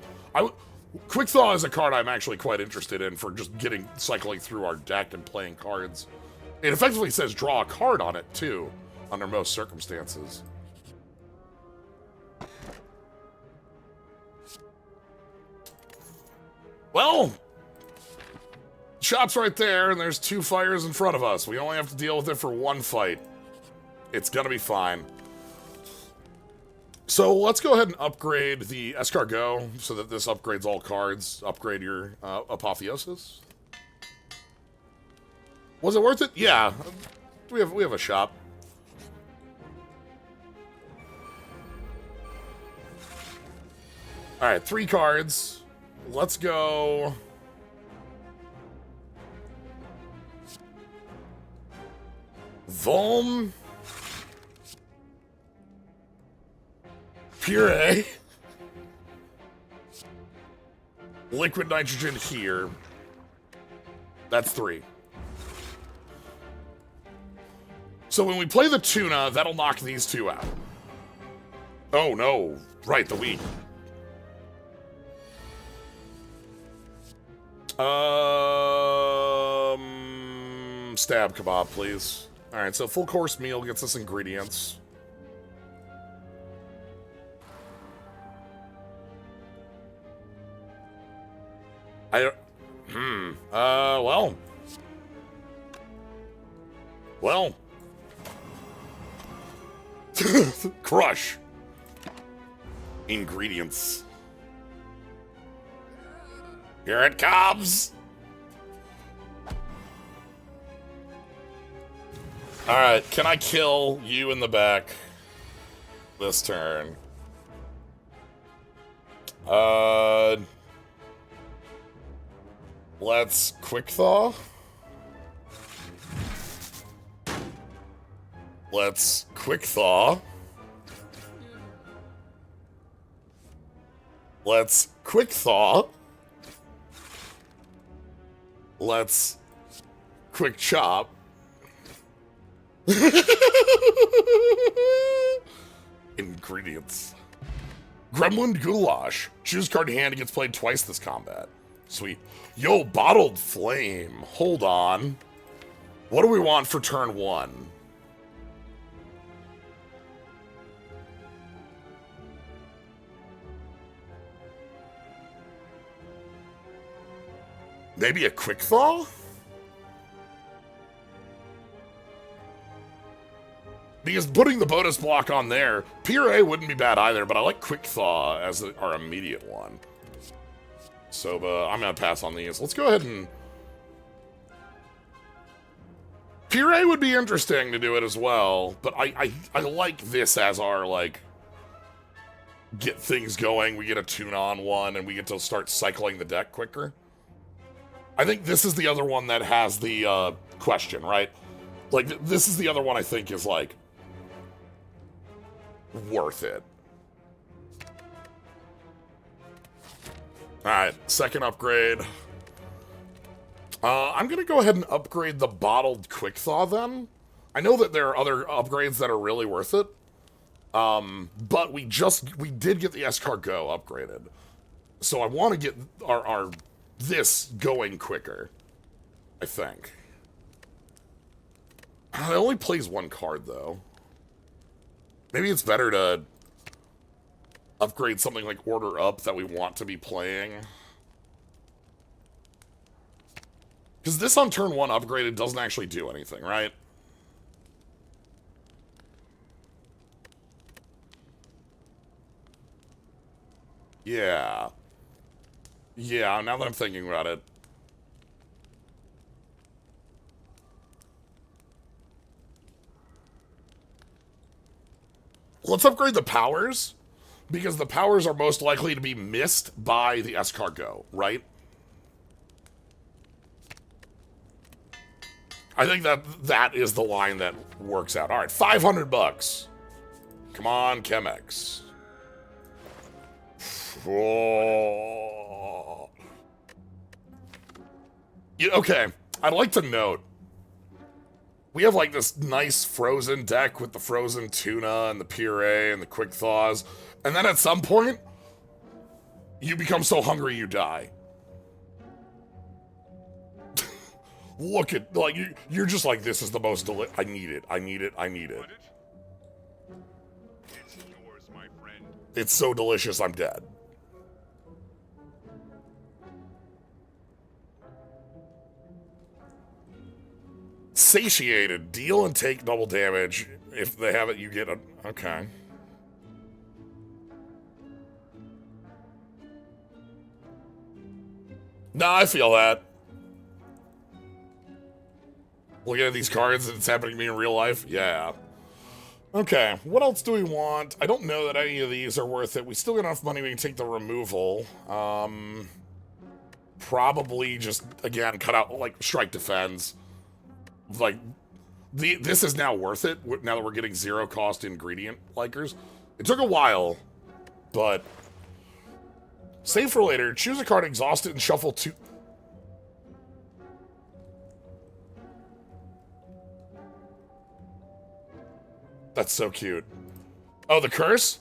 Quick thaw is a card I'm actually quite interested in for just cycling through our deck and playing cards. It effectively says draw a card on it, too, under most circumstances. Well, shop's right there, and there's 2 fires in front of us. We only have to deal with it for 1 fight. It's gonna be fine. So let's go ahead and upgrade the escargot so that this upgrades all cards. Upgrade your apotheosis. Was it worth it? Yeah. We have a shop. Alright, 3 cards. Let's go. Volm. Puree. Liquid nitrogen here. That's 3. So when we play the tuna, that'll knock these 2 out. Oh no. Right, the wheat. Stab kebab, please. Alright, so full course meal gets us ingredients. Well. Well. Crush. Ingredients. Here it comes. Alright, can I kill you in the back this turn? Let's quick thaw. Let's quick thaw. Let's quick thaw. Let's quick chop. Ingredients. Gremlin Goulash. Choose card in hand and gets played twice this combat. Sweet. Yo, Bottled Flame. Hold on. What do we want for turn 1? Maybe a quick thaw? Because putting the bonus block on there, Puree wouldn't be bad either, but I like quick thaw as our immediate one. So I'm gonna pass on these. Let's go ahead and... Puree would be interesting to do it as well, but I like this as our, like, get things going. We get a tune-on one, and we get to start cycling the deck quicker. I think this is the other one that has the question, right? Like, this is the other one I think is, like, worth it. Alright, second upgrade. I'm gonna go ahead and upgrade the Bottled Quick Thaw then. I know that there are other upgrades that are really worth it. But we did get the Escargot upgraded. So I want to get our this going quicker, I think. It only plays one card, though. Maybe it's better to upgrade something like Order Up that we want to be playing. Because this on turn 1 upgraded doesn't actually do anything, right? Yeah. Yeah, now that I'm thinking about it. Let's upgrade the powers, because the powers are most likely to be missed by the Escargot, right? I think that is the line that works out. All right, 500 bucks. Come on, Chemex. Oh. Yeah, okay, I'd like to note, we have like this nice frozen deck with the frozen tuna and the puree and the quick thaws, and then at some point, you become so hungry you die. Look at, like, you're just like, this is the most I need it, I need it, I need it. It's yours, my friend. It's so delicious, I'm dead. Satiated. Deal and take double damage. If they have it, you get a... Okay. Nah, I feel that. Looking at these cards, it's happening to me in real life. Yeah. Okay, what else do we want? I don't know that any of these are worth it. We still got enough money we can take the removal. Probably just, again, cut out, like, strike defense. Like, this is now worth it, now that we're getting zero cost ingredient likers. It took a while, but... Save for later. Choose a card, exhaust it, and shuffle 2... That's so cute. Oh, the curse?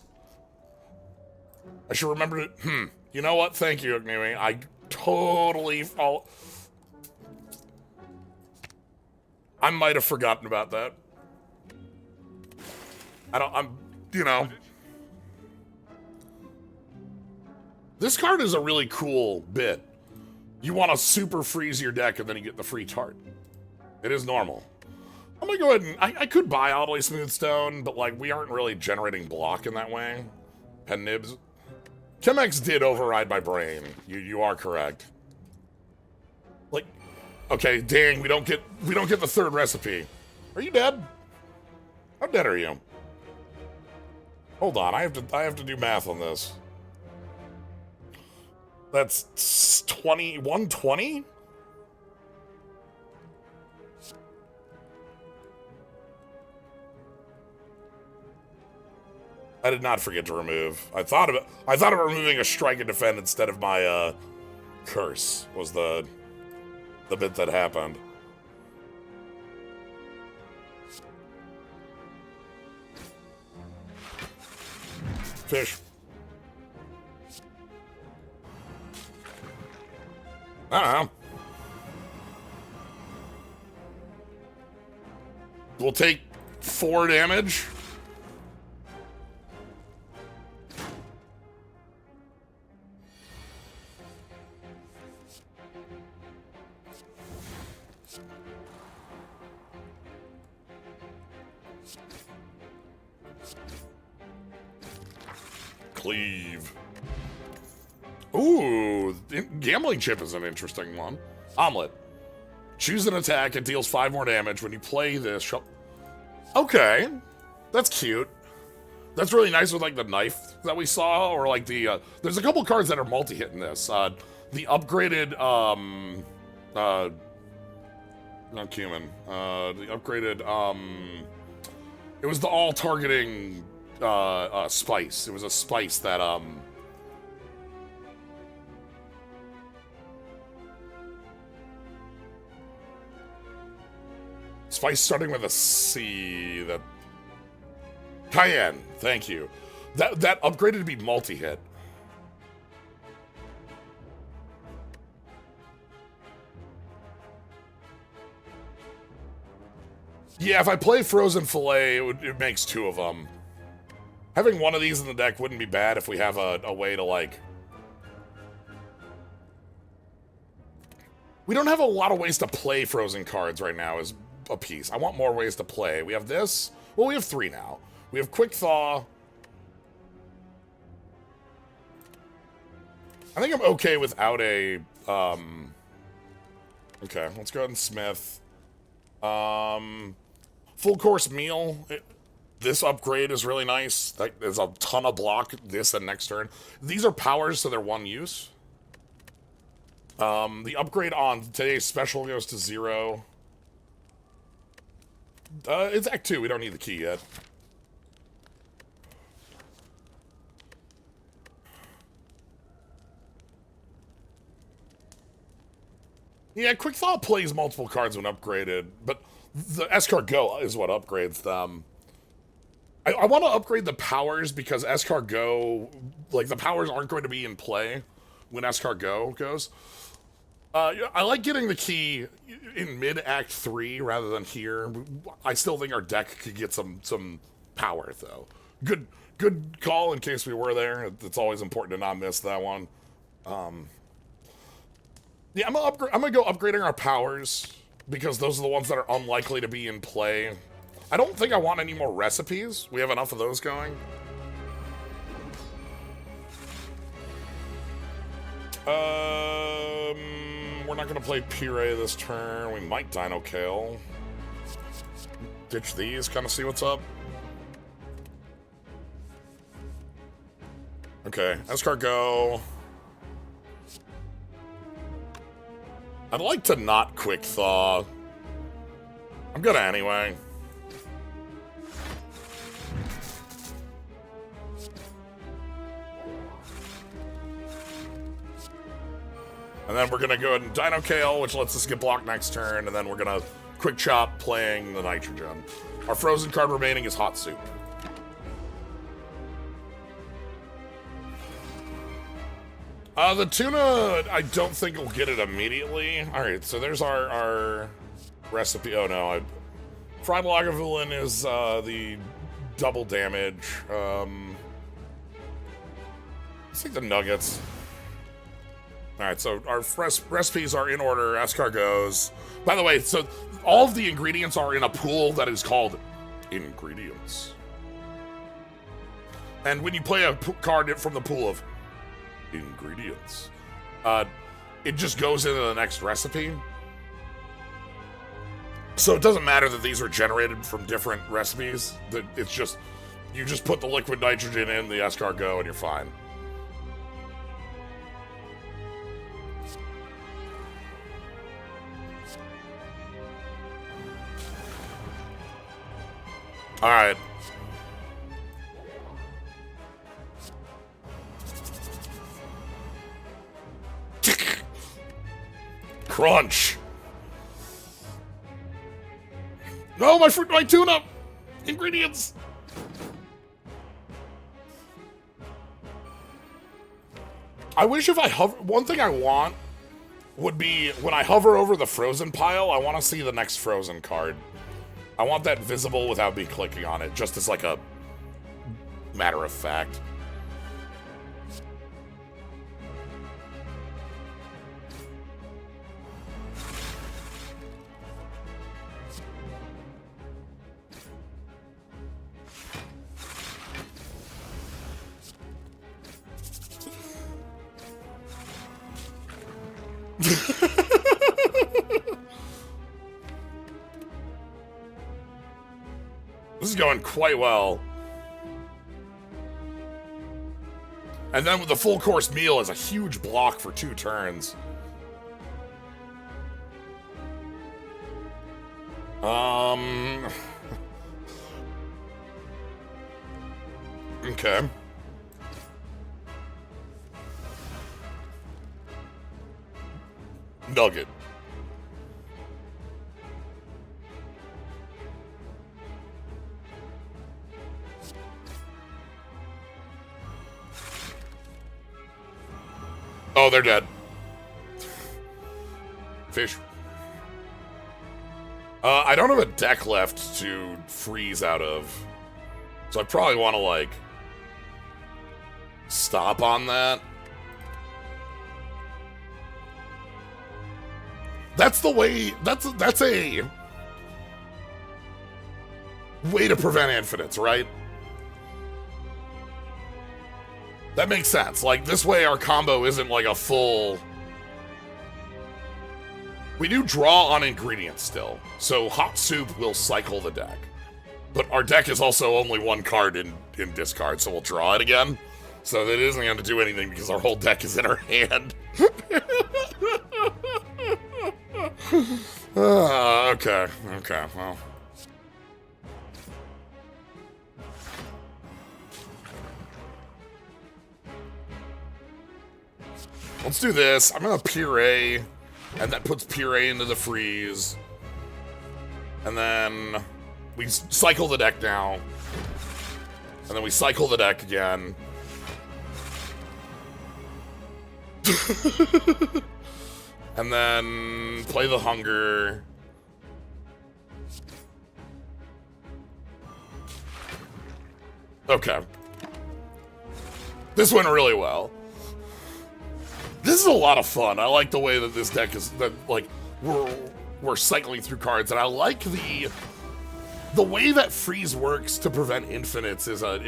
I should remember to... You know what? Thank you, Ignui. I totally... I might have forgotten about that. You know. This card is a really cool bit. You want to super freeze your deck and then you get the free tart. It is normal. I'm gonna go ahead and, I could buy Oddly Smooth Stone, but like, we aren't really generating block in that way. Pen nibs. Chemex did override my brain. You are correct. Like, okay, dang, we don't get the third recipe. Are you dead? How dead are you? Hold on, I have to do math on this. That's 120? I did not forget to remove. I thought of removing a strike and defend instead of my curse was the bit that happened. Fish. I don't know. We'll take 4 damage. Cleave. Ooh, gambling chip is an interesting one. Omelet. Choose an attack. It deals 5 more damage. When you play this, okay, that's cute. That's really nice with like the knife that we saw, or like the there's a couple cards that are multi-hit in this. The upgraded not cumin. The upgraded it was the all targeting spice. It was a spice that spice starting with a C. That cayenne. Thank you. That upgraded to be multi-hit. Yeah, if I play Frozen Filet, it makes 2 of them. Having one of these in the deck wouldn't be bad if we have a way to, like... We don't have a lot of ways to play Frozen cards right now as a piece. I want more ways to play. We have this. Well, we have 3 now. We have Quick Thaw. I think I'm okay without a... Okay, let's go ahead and Smith. Full course meal. This upgrade is really nice. There's a ton of block this and next turn. These are powers, so they're 1 use. The upgrade on today's special goes to 0. It's Act 2. We don't need the key yet. Yeah, Quick Thaw plays multiple cards when upgraded, but the Escargot is what upgrades them. I want to upgrade the powers because Escargot, like, the powers aren't going to be in play when Escargot goes. I like getting the key in mid-Act 3 rather than here. I still think our deck could get some power, though. Good call in case we were there. It's always important to not miss that one. Yeah, I'm gonna go upgrading our powers because those are the ones that are unlikely to be in play. I don't think I want any more recipes. We have enough of those going. We're not gonna play Puree this turn. We might Dino Kale. Ditch these, kind of see what's up. Okay, Escargot. I'd like to not Quick Thaw. I'm gonna anyway. And then we're gonna go ahead and Dino Kale, which lets us get blocked next turn, and then we're gonna Quick Chop playing the Nitrogen. Our frozen card remaining is Hot Soup. The tuna, I don't think we'll get it immediately. Alright, so there's our recipe. Oh no, Fried Lagavulin is the double damage. Let's take the nuggets. Alright, so our recipes are in order. Escargots. By the way, so all of the ingredients are in a pool that is called ingredients. And when you play a card from the pool of ingredients, it just goes into the next recipe. So it doesn't matter that these are generated from different recipes. That it's just, you just put the liquid nitrogen in the escargot and you're fine. All right. Crunch. No, my tuna ingredients. I wish if I hover, one thing I want would be when I hover over the frozen pile, I want to see the next frozen card. I want that visible without me clicking on it, just as like a matter of fact. This is going quite well. And then with the full course meal is a huge block for 2 turns. Okay. Nugget. Oh, they're dead. Fish. I don't have a deck left to freeze out of. So I probably want to, like, stop on that. That's the way, that's a way to prevent infinites, right? That makes sense. Like, this way our combo isn't like a full... We do draw on ingredients still, so Hot Soup will cycle the deck. But our deck is also only 1 card in discard, so we'll draw it again. So that isn't going to do anything because our whole deck is in our hand. Okay, well. Let's do this. I'm gonna puree, and that puts puree into the freeze. And then we cycle the deck now. And then we cycle the deck again. And then play the hunger. Okay. This went really well. This is a lot of fun. I like the way that this deck is, that like we're cycling through cards, and I like the way that freeze works to prevent infinites is a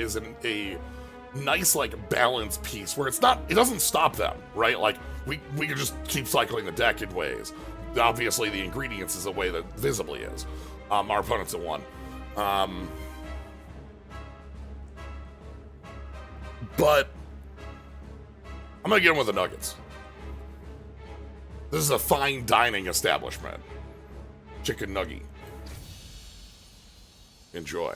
nice like balance piece where it doesn't stop them, right? Like we can just keep cycling the deck in ways. Obviously the ingredients is a way that visibly is. Our opponent's at 1. But I'm gonna get him with the nuggets. This is a fine dining establishment. Chicken nugget. Enjoy.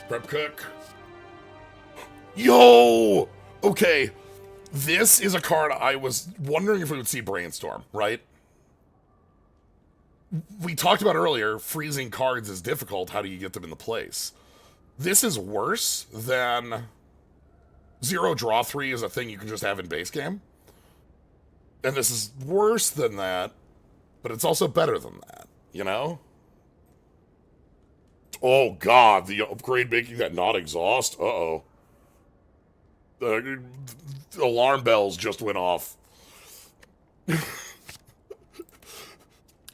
Prep cook. Yo! Okay. This is a card I was wondering if we would see Brainstorm, right? We talked about earlier, freezing cards is difficult. How do you get them into place? This is worse than 0 draw 3 is a thing you can just have in base game. And this is worse than that, but it's also better than that, you know? Oh god, the upgrade making that not exhaust? Uh-oh. The alarm bells just went off.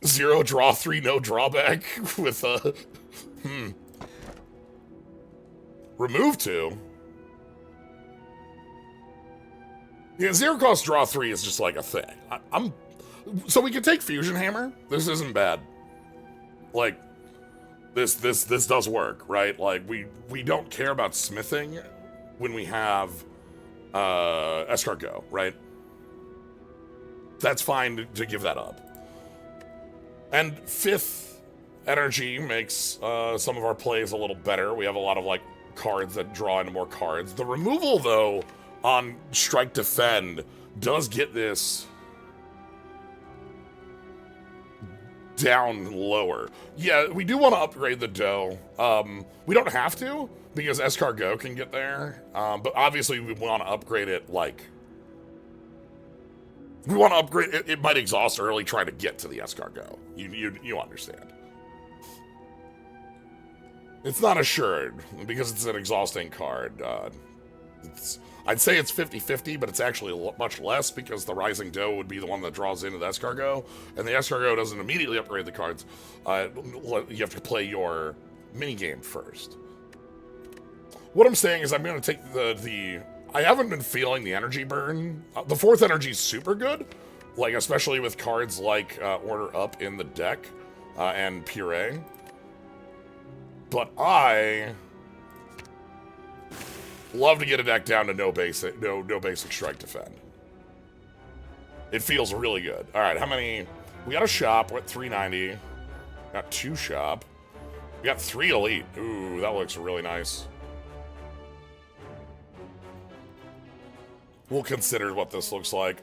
0 draw 3, no drawback with remove 2. Yeah, 0 cost draw 3 is just like a thing. So we can take Fusion Hammer. This isn't bad. Like, this does work, right? Like, we don't care about smithing when we have Escargot, right? That's fine to give that up. And 5th energy makes some of our plays a little better. We have a lot of like cards that draw into more cards. The removal, though, on Strike Defend does get this down lower. Yeah, we do want to upgrade the dough. We don't have to, because Escargot can get there. But obviously we want to upgrade it, like... We want to upgrade it. It might exhaust early trying to get to the Escargot. You understand. It's not assured, because it's an exhausting card. I'd say it's 50-50, but it's actually much less, because the Rising Doe would be the one that draws into the Escargot, and the Escargot doesn't immediately upgrade the cards. You have to play your minigame first. What I'm saying is I'm going to take the I haven't been feeling the energy burn. The fourth energy is super good, like especially with cards like Order Up in the deck and Puree. But I love to get a deck down to no basic Strike Defend. It feels really good. All right, how many? We got a shop. We're at 390. Got 2 shop. We got 3 elite. Ooh, that looks really nice. We'll consider what this looks like.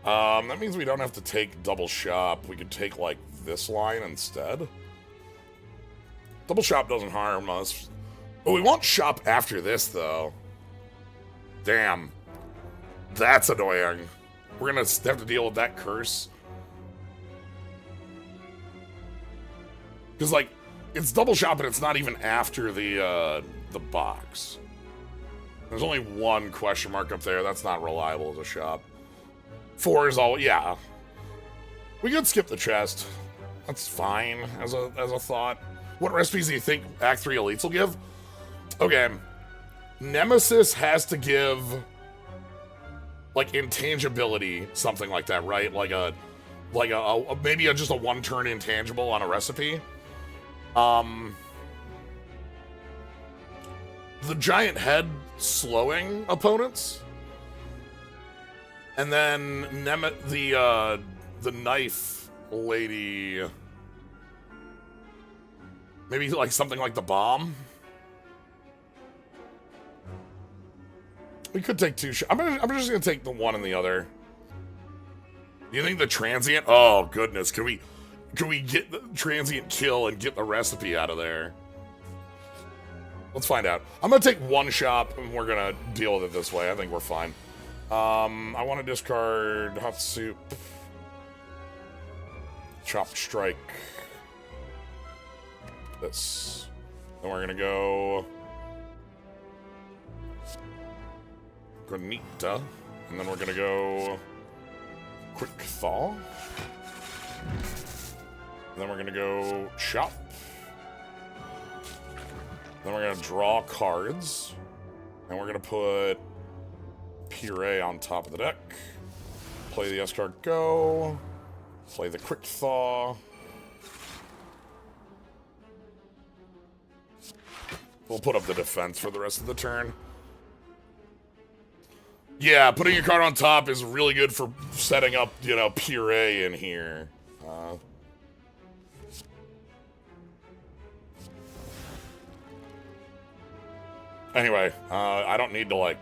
That means we don't have to take double shop. We could take, like, this line instead. Double shop doesn't harm us. Oh, we want shop after this, though. Damn. That's annoying. We're gonna have to deal with that curse. Because, like, it's double shop and it's not even after the box. There's only 1 question mark up there. That's not reliable as a shop. 4 is all, yeah. We could skip the chest. That's fine as a thought. What recipes do you think Act 3 elites will give? Okay. Nemesis has to give, like, intangibility, something like that, right? Like a maybe just a 1-turn intangible on a recipe. The giant head slowing opponents, and then the knife lady, maybe like something like the bomb. We could take 2 shots. I'm just gonna take the one and the other. Do you think the transient? Oh goodness, can we get the transient kill and get the recipe out of there? Let's find out. I'm gonna take 1 shop and we're gonna deal with it this way. I think we're fine. I want to discard hot soup, chopped strike. This. Then we're gonna go Granita, and then we're gonna go quick thaw. And then we're gonna go chop. Then we're gonna draw cards, and we're gonna put Puree on top of the deck. Play the Escargot. Play the quick thaw. We'll put up the defense for the rest of the turn. Yeah, putting a card on top is really good for setting up, you know, Puree in here. Anyway, I don't need to, like,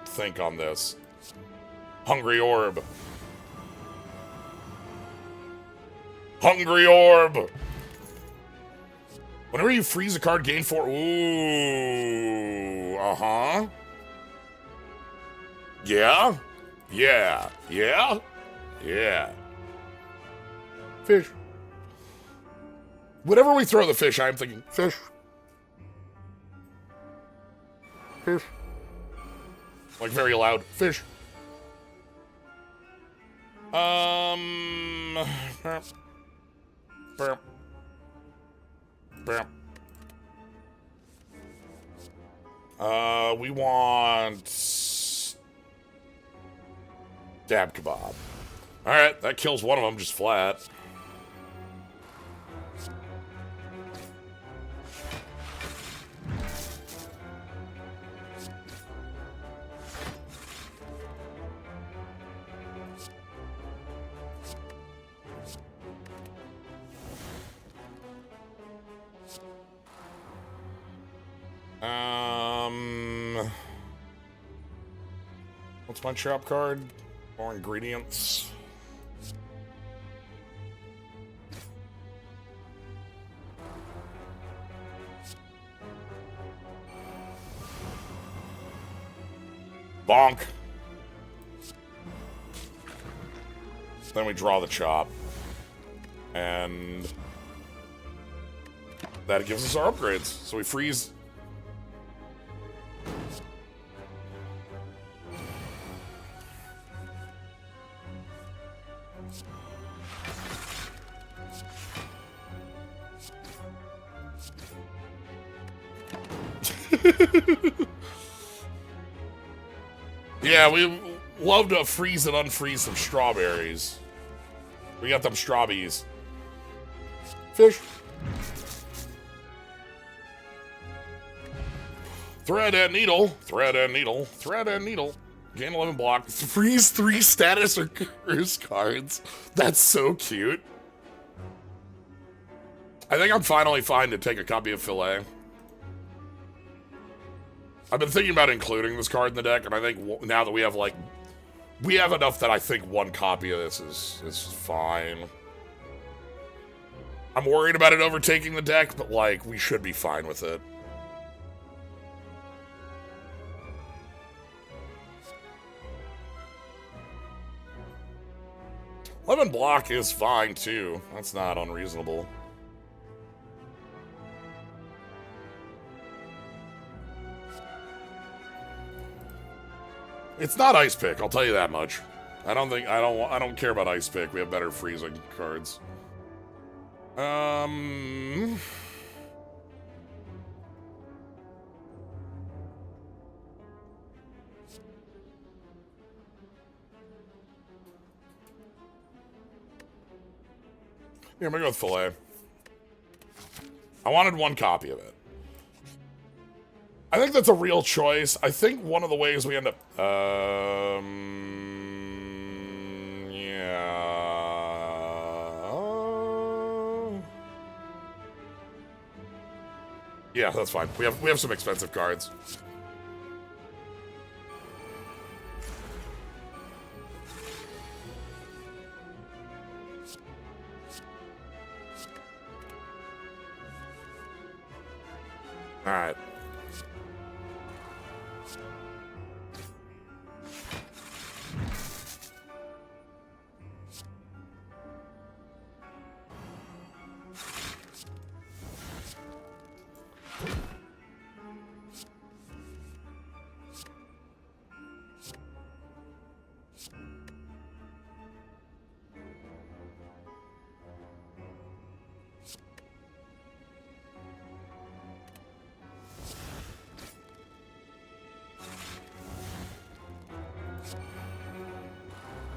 think on this. Hungry Orb. Hungry Orb! Whenever you freeze a card, gain 4... Ooh, uh-huh. Yeah? Yeah. Yeah? Yeah. Fish. Whenever we throw the fish, I'm thinking, fish. Fish. Like, very loud. Fish. We want... Dab kebab. Alright, that kills one of them just flat. What's my trap card? More ingredients. Bonk. Then we draw the chop. And that gives us our upgrades. So we freeze. Yeah, we love to freeze and unfreeze some strawberries. We got them strawberries. Fish. Thread and needle. Thread and needle. Thread and needle. Gain 11 block. Freeze 3 status or curse cards. That's so cute. I think I'm finally fine to take a copy of Filet. I've been thinking about including this card in the deck, and I think now that we have, like, we have enough that I think one copy of this is fine. I'm worried about it overtaking the deck, but, like, we should be fine with it. Lemon block is fine, too. That's not unreasonable. It's not Ice Pick, I'll tell you that much. I don't care about Ice Pick. We have better freezing cards. Yeah, I'm gonna go with Filet. I wanted one copy of it. I think that's a real choice. I think one of the ways we end up... yeah... Yeah, that's fine. We have some expensive cards. All right.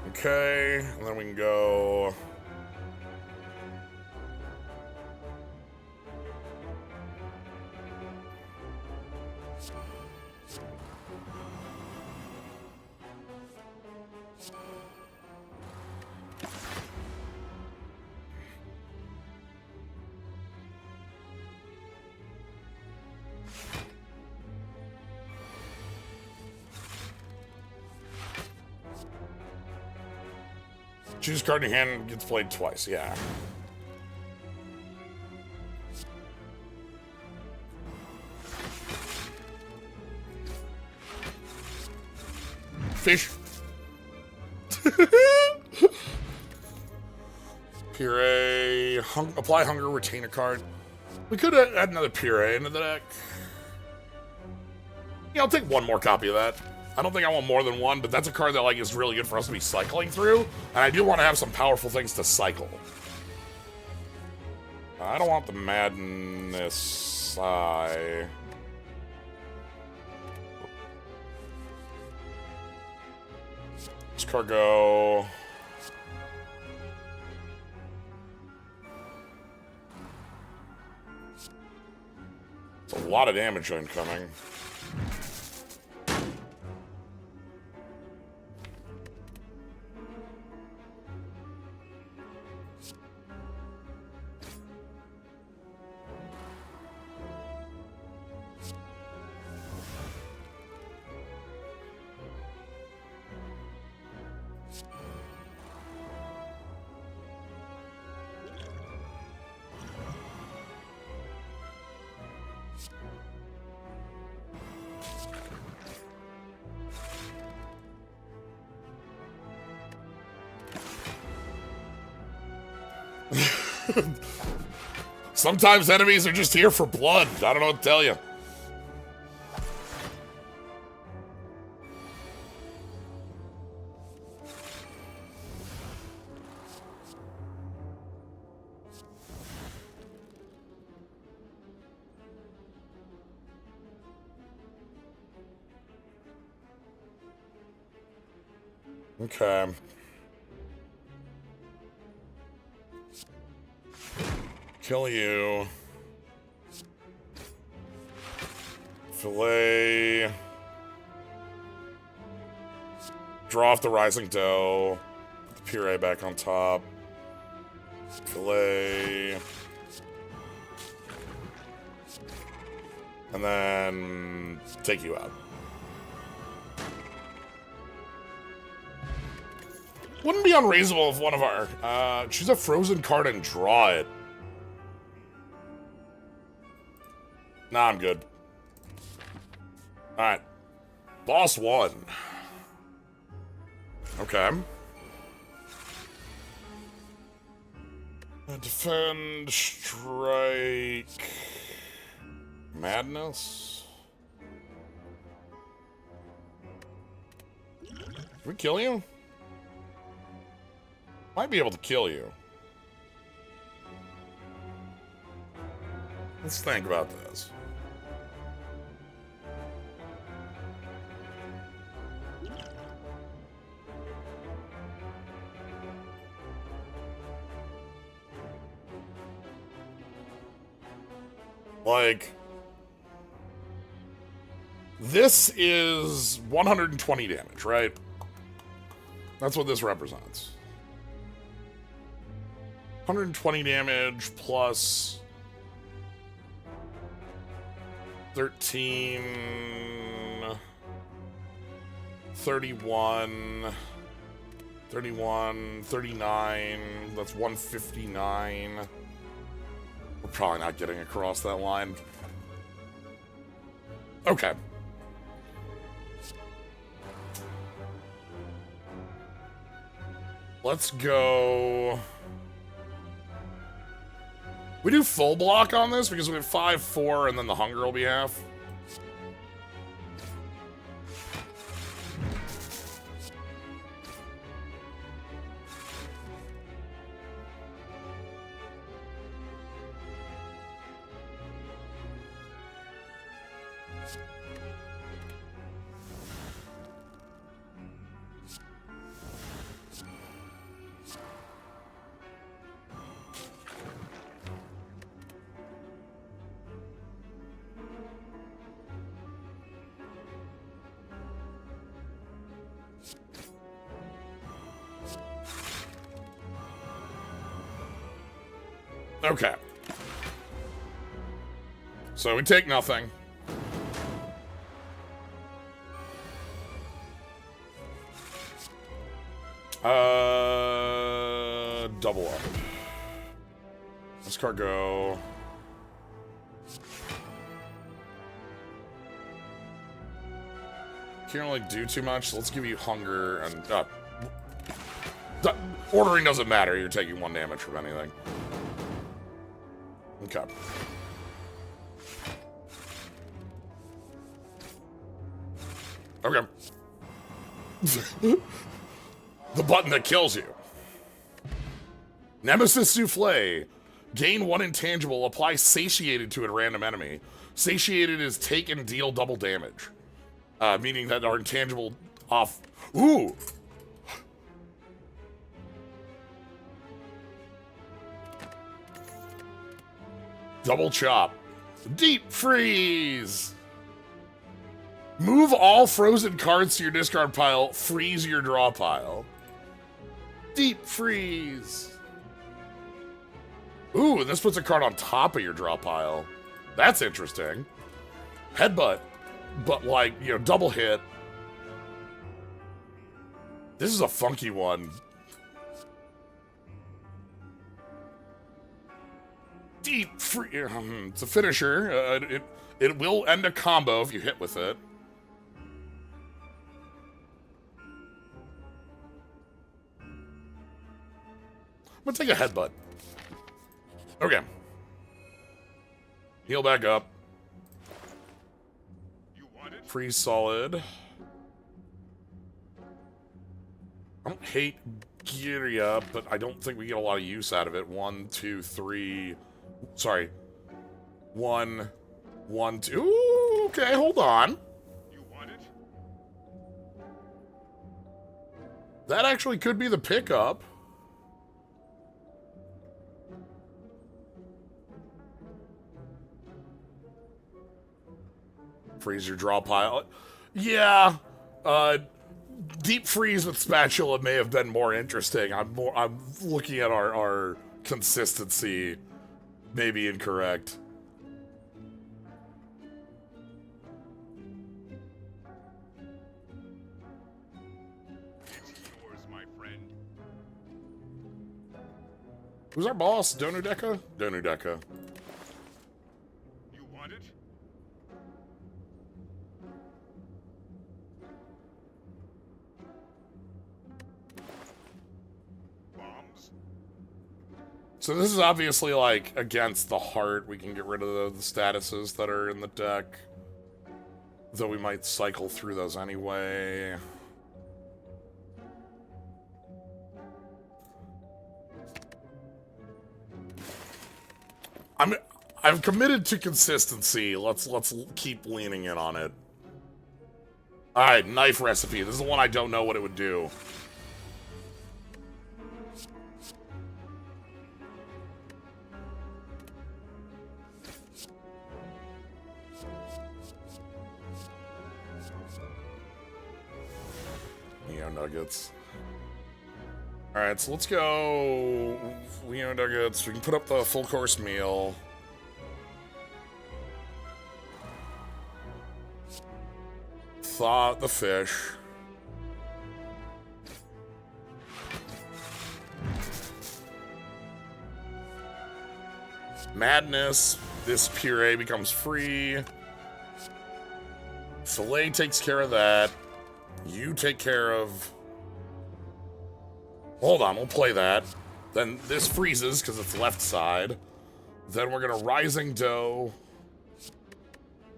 Okay, and then we can go... Choose card in your hand, gets played twice, yeah. Fish. Puree. Apply hunger, retain a card. We could add another Puree into the deck. Yeah, I'll take one more copy of that. I don't think I want more than one, but that's a card that like is really good for us to be cycling through, and I do want to have some powerful things to cycle. I don't want the madness. Let's cargo. It's a lot of damage incoming. Sometimes enemies are just here for blood. I don't know what to tell you. Okay. Kill you. Fillet. Draw off the rising dough. Put the puree back on top. Fillet. And then take you out. Wouldn't be unreasonable if one of our, choose a frozen card and draw it. Nah, I'm good. Alright. Boss 1. Okay. Defend, strike, madness. Did we kill you? Might be able to kill you. Let's think about this. Like, this is 120 damage, right? That's what this represents. 120 damage plus 13, 31, 31, 39, that's 159. We're probably not getting across that line. Okay. Let's go. We do full block on this because we have 5-4 and then the hunger will be half. Okay. So we take nothing. Double up. This card go. Can't really do too much. So let's give you hunger and ordering doesn't matter. You're taking 1 damage from anything. Okay. Okay. The button that kills you. Nemesis Souffle. Gain 1 intangible. Apply Satiated to a random enemy. Satiated is take and deal double damage. Meaning that our intangible off. Ooh! Double chop. Deep freeze! Move all frozen cards to your discard pile. Freeze your draw pile. Deep freeze. Ooh, and this puts a card on top of your draw pile. That's interesting. Headbutt. But like, you know, double hit. This is a funky one. Deep free. It's a finisher. It will end a combo if you hit with it. I'm gonna take a headbutt. Okay. Heal back up. Freeze solid. I don't hate Giria, but I don't think we get a lot of use out of it. 1, 2, 3. Sorry. 1, 1, 2. Ooh, okay, hold on. You want it? That actually could be the pickup. Freeze your draw pile. Yeah. Deep freeze with spatula may have been more interesting. I'm looking at our consistency. Maybe incorrect. It's yours, my friend. Who's our boss? Donudeka? Donudeka. You want it? So this is obviously, like, against the heart. We can get rid of the statuses that are in the deck. Though we might cycle through those anyway. I'm committed to consistency. Let's keep leaning in on it. Alright, knife recipe. This is the one I don't know what it would do. Nuggets. Alright, so let's go Leo Nuggets. We can put up the full course meal. Thaw the fish. Madness. This puree becomes free. Filet takes care of that. You take care of... Hold on, we'll play that. Then this freezes because it's left side. Then we're gonna Rising Dough.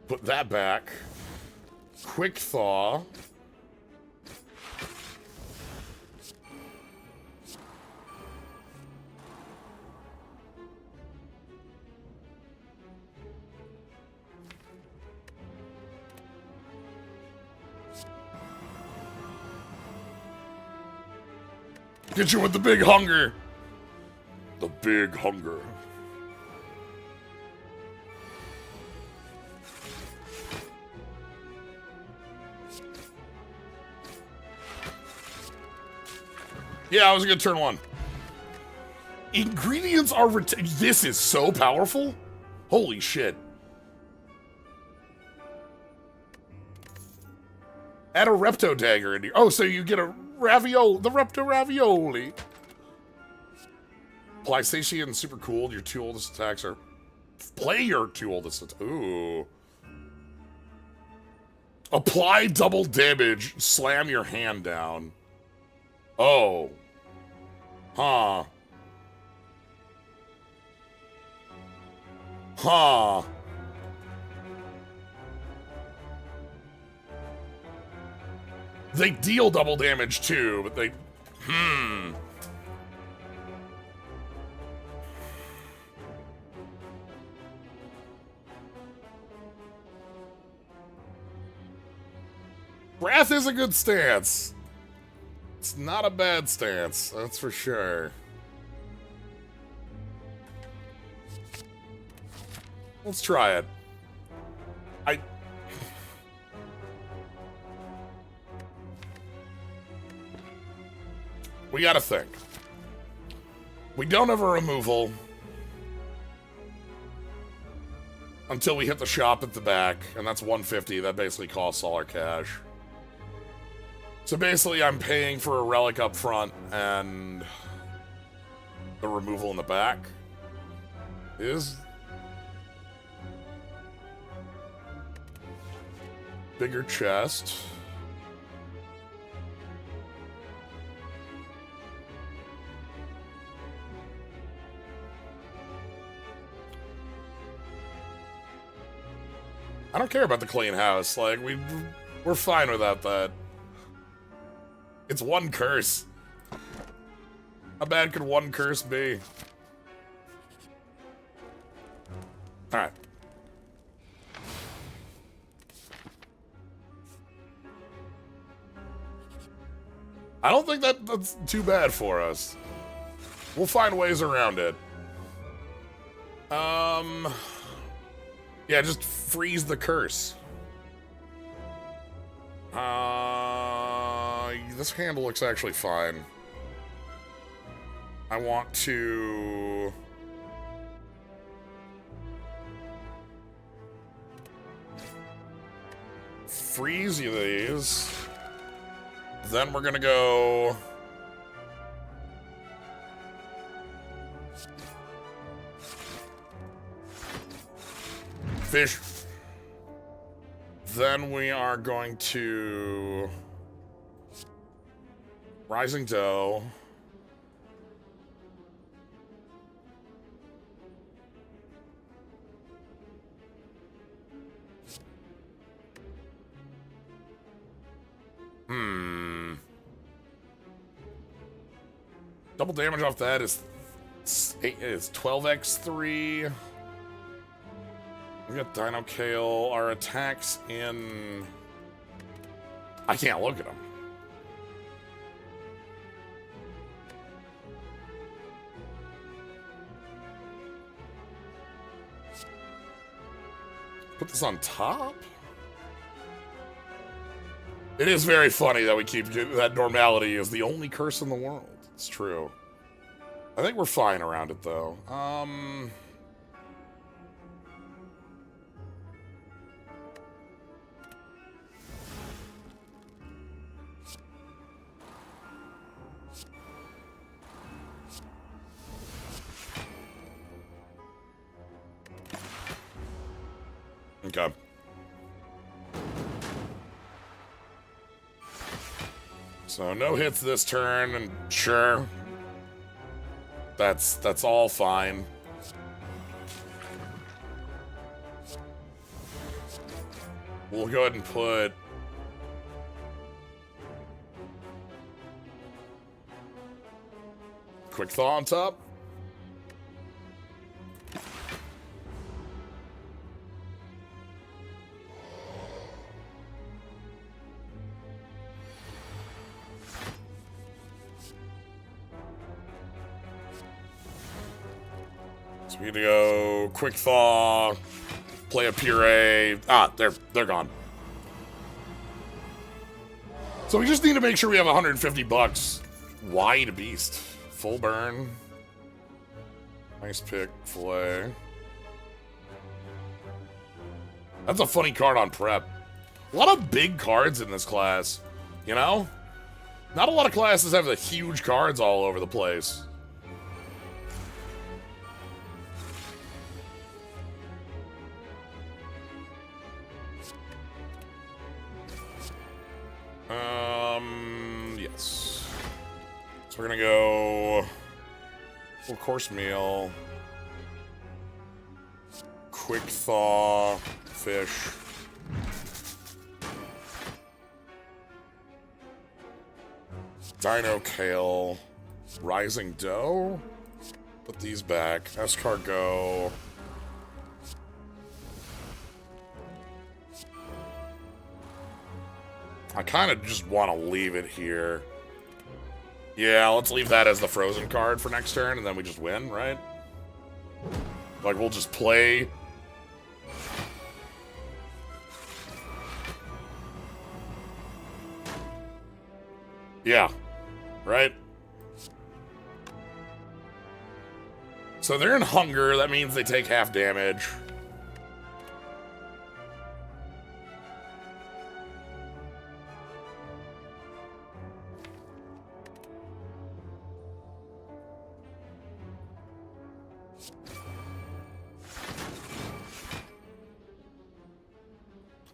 Put that back. Quick Thaw. Get you with the big hunger. The big hunger. Yeah, I was a good turn one. Ingredients are this is so powerful. Holy shit. Add a Repto Dagger in here. Oh, so you get a ravioli, the Repto Ravioli. Apply Satiate Super Cooled. Your 2 oldest attacks are... Play your 2 oldest attacks. Ooh. Apply double damage. Slam your hand down. Oh. Huh. Huh. They deal double damage too, but they... Wrath is a good stance. It's not a bad stance, that's for sure. Let's try it. We gotta think. We don't have a removal until we hit the shop at the back, and that's 150. That basically costs all our cash. So basically, I'm paying for a relic up front and the removal in the back is bigger chest. I don't care about the clean house. Like, we're fine without that. It's one curse. How bad could one curse be? Alright. I don't think that's too bad for us. We'll find ways around it. Yeah, just freeze the curse. This handle looks actually fine. I want to... freeze these. Then we're gonna go... fish. Then we are going to... rising dough. Double damage off that is 12x3. We got Dino Kale. Our attacks in... I can't look at them. Put this on top? It is very funny that we keep that normality is the only curse in the world. It's true. I think we're fine around it, though. Okay. So no hits this turn, and sure, that's all fine. We'll go ahead and put Quick Thaw on top. We need to go Quick Thaw, play a Puree. Ah, they're gone. So we just need to make sure we have 150 bucks. Wide Beast, full burn. Nice pick, Fillet. That's a funny card on prep. A lot of big cards in this class, you know? Not a lot of classes have the huge cards all over the place. Yes. So we're gonna go full course meal, Quick Thaw, fish. Dino Kale, Rising Dough. Put these back. Escargot. I kind of just want to leave it here. Yeah, let's leave that as the frozen card for next turn, and then we just win, right? Like, we'll just play. Yeah, right? So they're in hunger, that means they take half damage.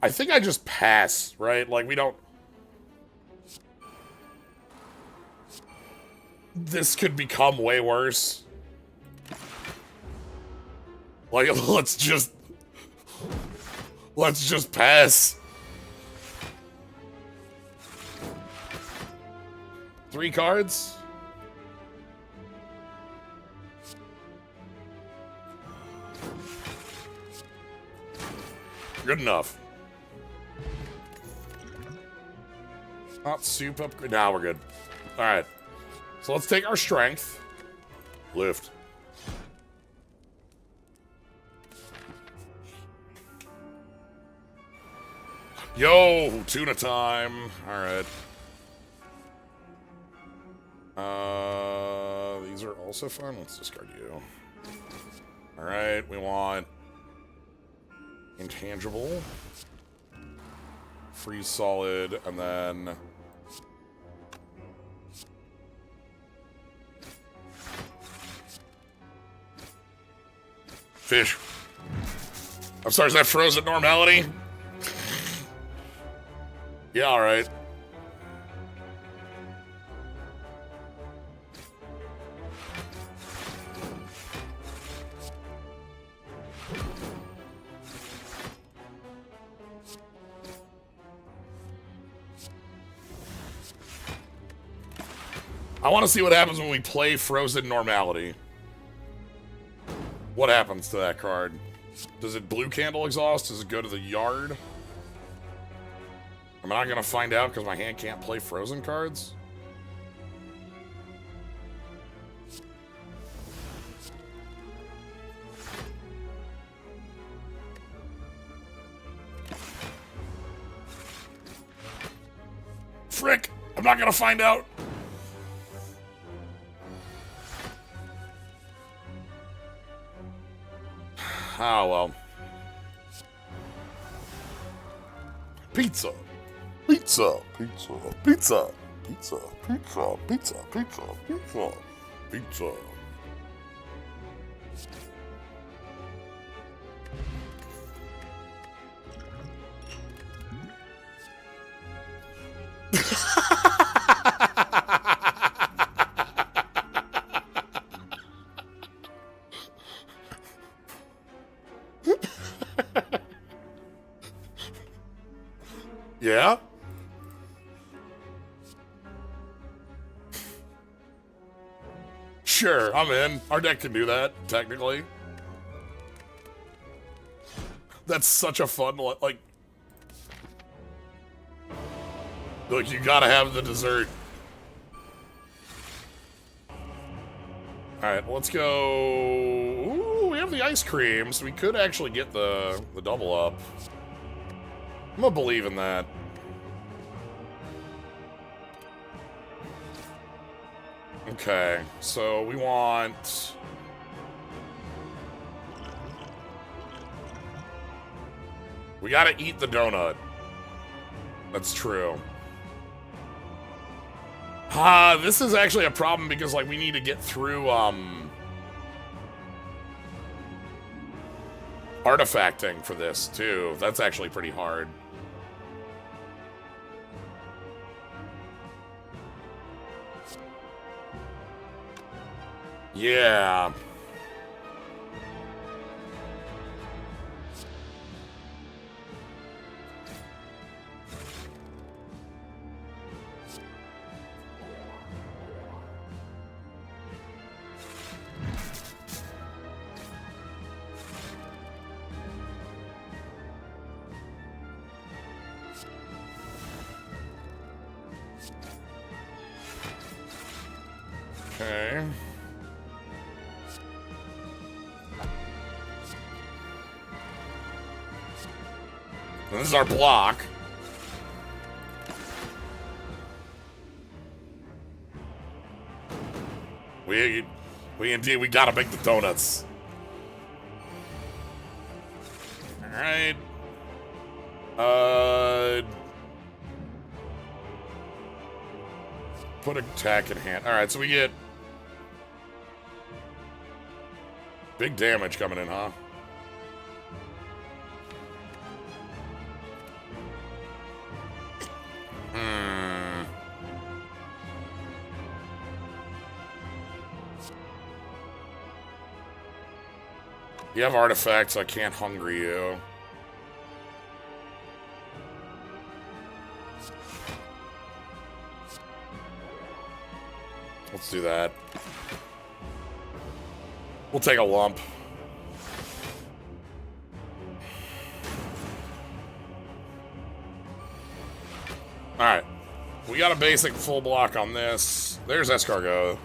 I think I just pass, right? Like, we don't... This could become way worse. Like, let's just... Let's just pass. 3 cards? Good enough. Not soup upgrade. Nah, we're good. Alright. So let's take our strength. Lift. Yo, tuna time. Alright. These are also fun. Let's discard you. Alright, we want intangible, freeze solid, and then fish. I'm sorry, is that frozen normality? Yeah, alright. I want to see what happens when we play Frozen Normality. What happens to that card? Does it blue candle exhaust? Does it go to the yard? Am I not going to find out because my hand can't play Frozen cards? Frick! I'm not going to find out! Oh, well. Pizza. Pizza. Pizza. Pizza. Pizza. Pizza. Pizza. Pizza. Pizza. Pizza. Yeah? Sure, I'm in. Our deck can do that, technically. That's such a fun, like... Look, you gotta have the dessert. Alright, let's go... Ooh, we have the ice cream, so we could actually get the double up. I'm gonna believe in that. Okay, so we want... We gotta eat the donut. That's true. This is actually a problem because, like, we need to get through, artifacting for this, too. That's actually pretty hard. Yeah. Okay. And this is our block. We gotta make the donuts. Alright. Put attack in hand. Alright, so we get big damage coming in, huh? You have artifacts, I can't hungry you. Let's do that. We'll take a lump. Alright. We got a basic full block on this. There's escargot.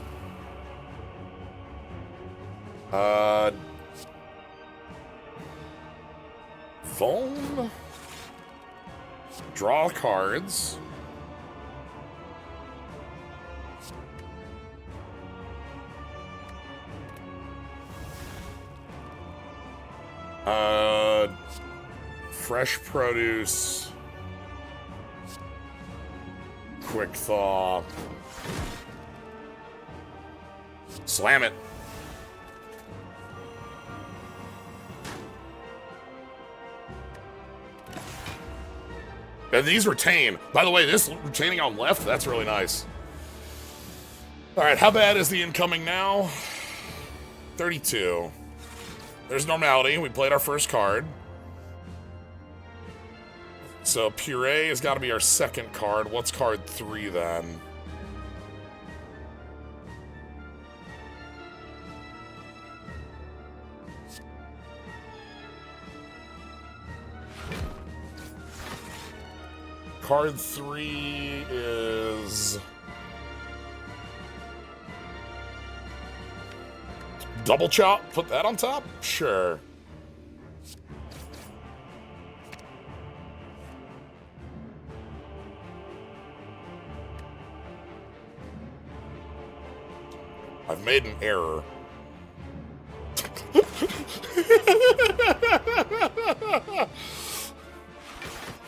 Phone. Draw cards. Fresh produce. Quick thaw. Slam it. And these retain. By the way, this retaining on left, that's really nice. All right, how bad is the incoming now? 32. There's normality. We played our first card. So Puree has got to be our second card. What's card 3 then? Card 3 is double chop. Put that on top? Sure. I've made an error.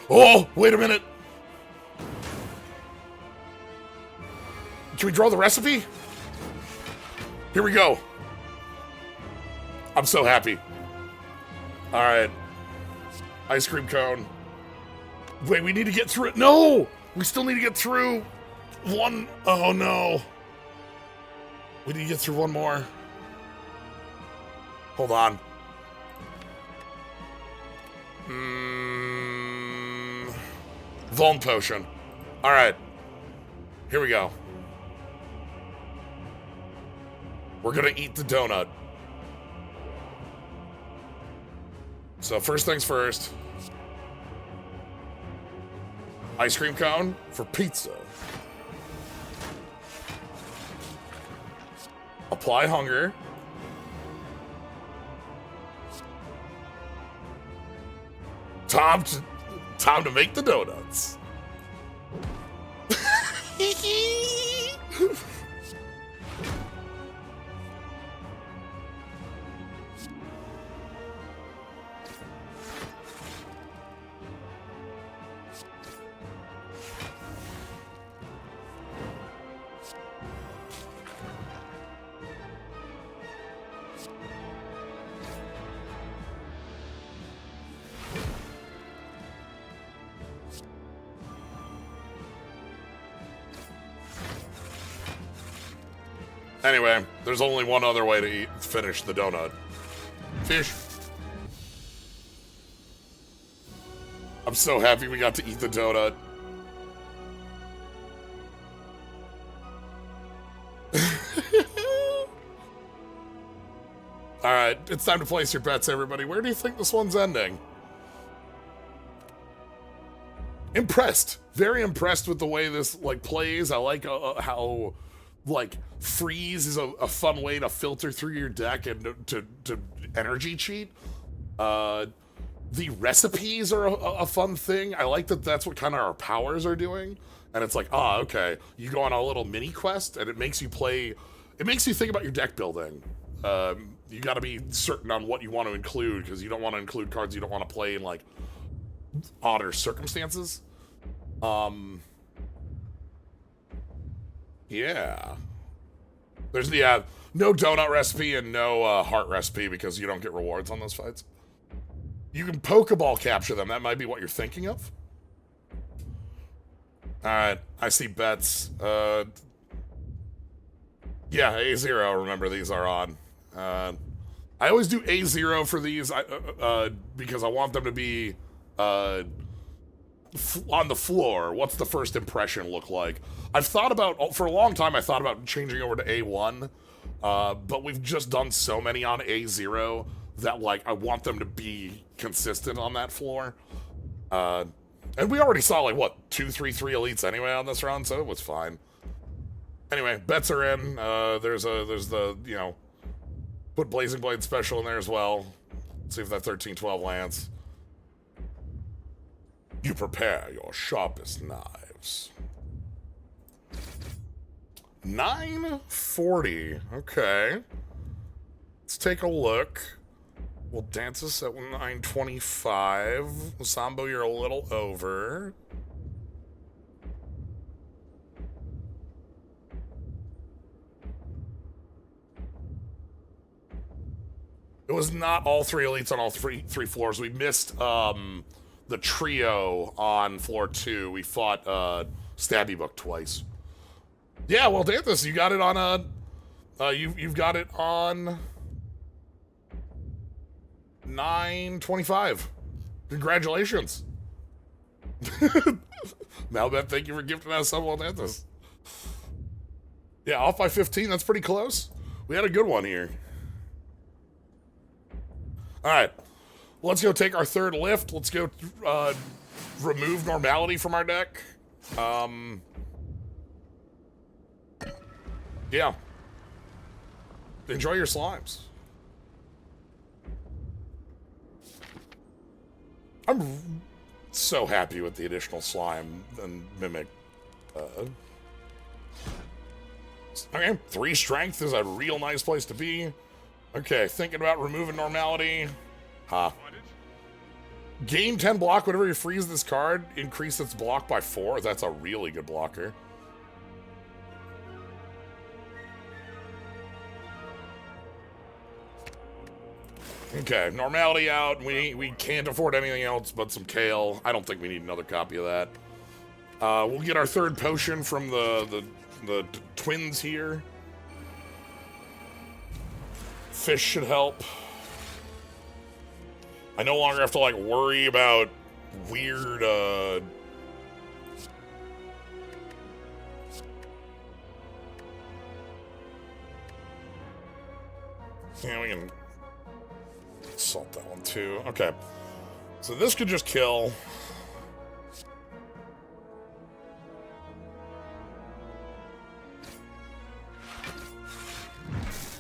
Oh, wait a minute. Can we draw the recipe? Here we go. I'm so happy. All right. Ice cream cone. Wait, we need to get through it. No! We still need to get through one. Oh, no. We need to get through one more. Hold on. Vuln potion. All right. Here we go. We're gonna eat the donut. So first things first. Ice cream cone for pizza. Apply hunger. Time to make the donuts. Anyway, there's only one other way to finish the donut. Fish. I'm so happy we got to eat the donut. Alright, it's time to place your bets, everybody. Where do you think this one's ending? Impressed. Very impressed with the way this, like, plays. I like how... like, freeze is a fun way to filter through your deck and to energy cheat. The recipes are a fun thing. I like that that's what kind of our powers are doing. And it's like, okay. You go on a little mini quest and it makes you play, it makes you think about your deck building. You gotta be certain on what you want to include because you don't want to include cards you don't want to play in, like, odder circumstances. Yeah. There's the, no donut recipe and no heart recipe because you don't get rewards on those fights. You can Pokeball capture them. That might be what you're thinking of. Alright, I see bets. Yeah, A0, remember these are on. I always do A0 for these because I want them to be on the floor, what's the first impression look like? I've thought about, for a long time, I thought about changing over to A1, but we've just done so many on A0 that, like, I want them to be consistent on that floor. And we already saw, like, what, 2-3 elites anyway on this run, so it was fine. Anyway, bets are in. There's the, you know, put Blazing Blade special in there as well. See if that 1312 lands. You prepare your sharpest knives. 940. Okay. Let's take a look. We'll dance us at 925. Sambo, you're a little over. It was not all 3 elites on all three floors. We missed the trio on floor 2. We fought Stabby Book twice. Yeah, well, Danthus, you got it on you've got it on 925. Congratulations. Malbeth, thank you for gifting us some Danthus. Yeah, off by 15. That's pretty close. We had a good one here. All right, let's go take our third lift. Let's go remove normality from our deck. Yeah. Enjoy your slimes. I'm so happy with the additional slime and mimic. Okay, 3 strength is a real nice place to be. Okay, thinking about removing normality. Gain 10 block whenever you freeze this card. Increase its block by 4. That's a really good blocker. Okay, normality out. We can't afford anything else but some kale. I don't think we need another copy of that. We'll get our third potion from the twins here. Fish should help. I no longer have to, like, worry about weird, yeah, we can salt that one too. Okay. So this could just kill.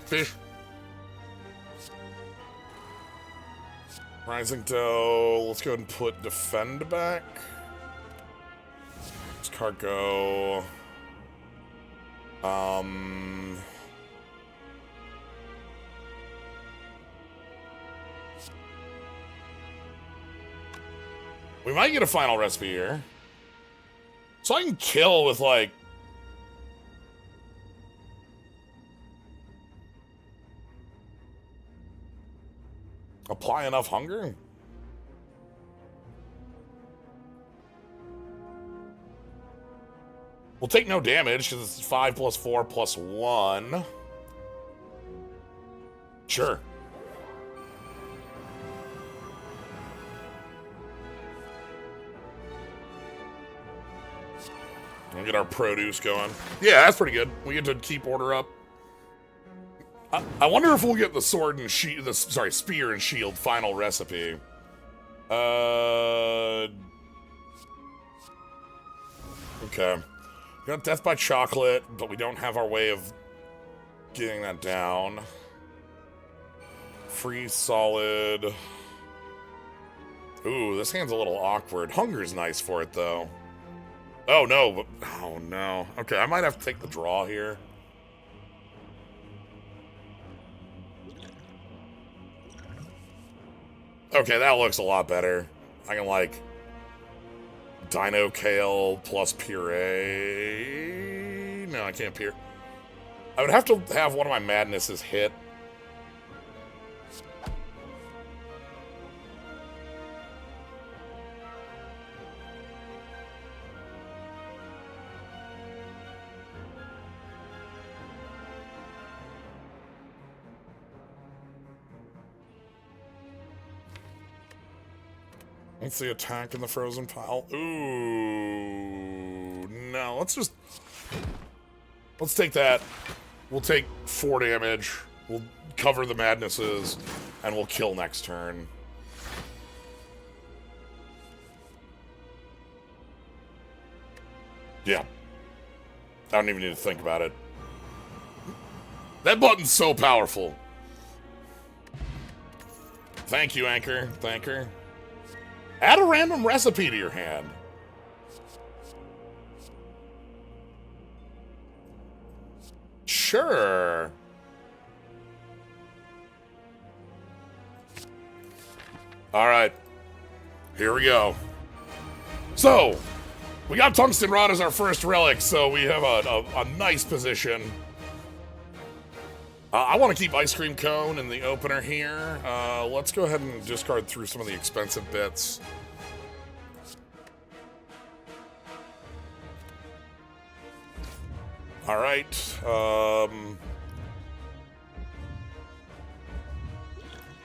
Fish. Rising Doe. Let's go ahead and put Defend back. Let's card go. We might get a final recipe here. So I can kill with, like, apply enough hunger? We'll take no damage because it's 5 + 4 + 1. Sure. We'll get our produce going. Yeah, that's pretty good. We get to keep order up. I wonder if we'll get the sword and shield, spear and shield final recipe. Okay. We got Death by Chocolate, but we don't have our way of getting that down. Free solid. Ooh, this hand's a little awkward. Hunger's nice for it, though. Oh, no. Oh, no. Okay, I might have to take the draw here. Okay, that looks a lot better. I can, like, Dino Kale plus Puree. No, I can't pure. I would have to have one of my madnesses hit. Let's see, attack in the frozen pile. Ooh, no. Let's take that. We'll take 4 damage. We'll cover the madnesses, and we'll kill next turn. Yeah. I don't even need to think about it. That button's so powerful. Thank you, Anchor. Thank her. Add a random recipe to your hand. Sure. All right. Here we go. So, we got Tungsten Rod as our first relic, so we have a nice position. I want to keep Ice Cream Cone in the opener here. Let's go ahead and discard through some of the expensive bits. All right.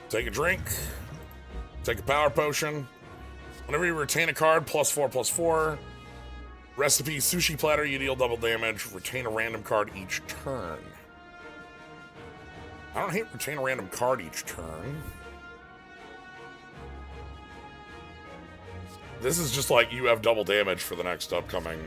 Take a drink. Take a power potion. Whenever you retain a card, +4/+4. Recipe, sushi platter, you deal double damage. Retain a random card each turn. I don't hate retain a random card each turn. This is just like you have double damage for the next upcoming.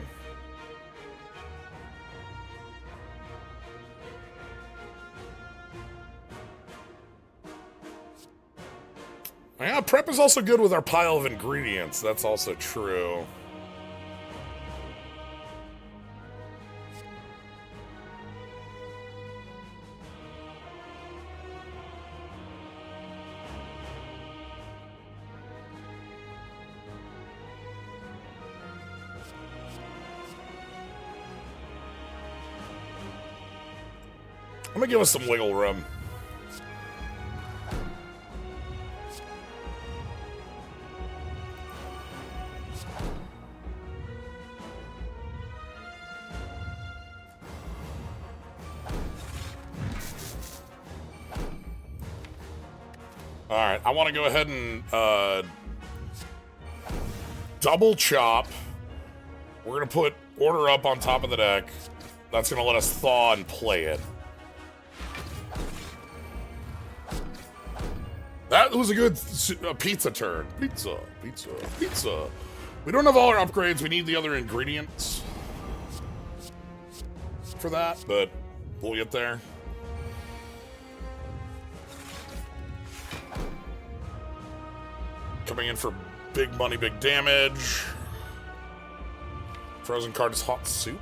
Yeah, prep is also good with our pile of ingredients. That's also true. I'm gonna give us some wiggle room. Alright, I want to go ahead and double chop. We're going to put order up on top of the deck. That's going to let us thaw and play it. That was a good pizza turn. Pizza. We don't have all our upgrades. We need the other ingredients for that, but we'll get there. Coming in for big money, big damage. Frozen card is hot soup.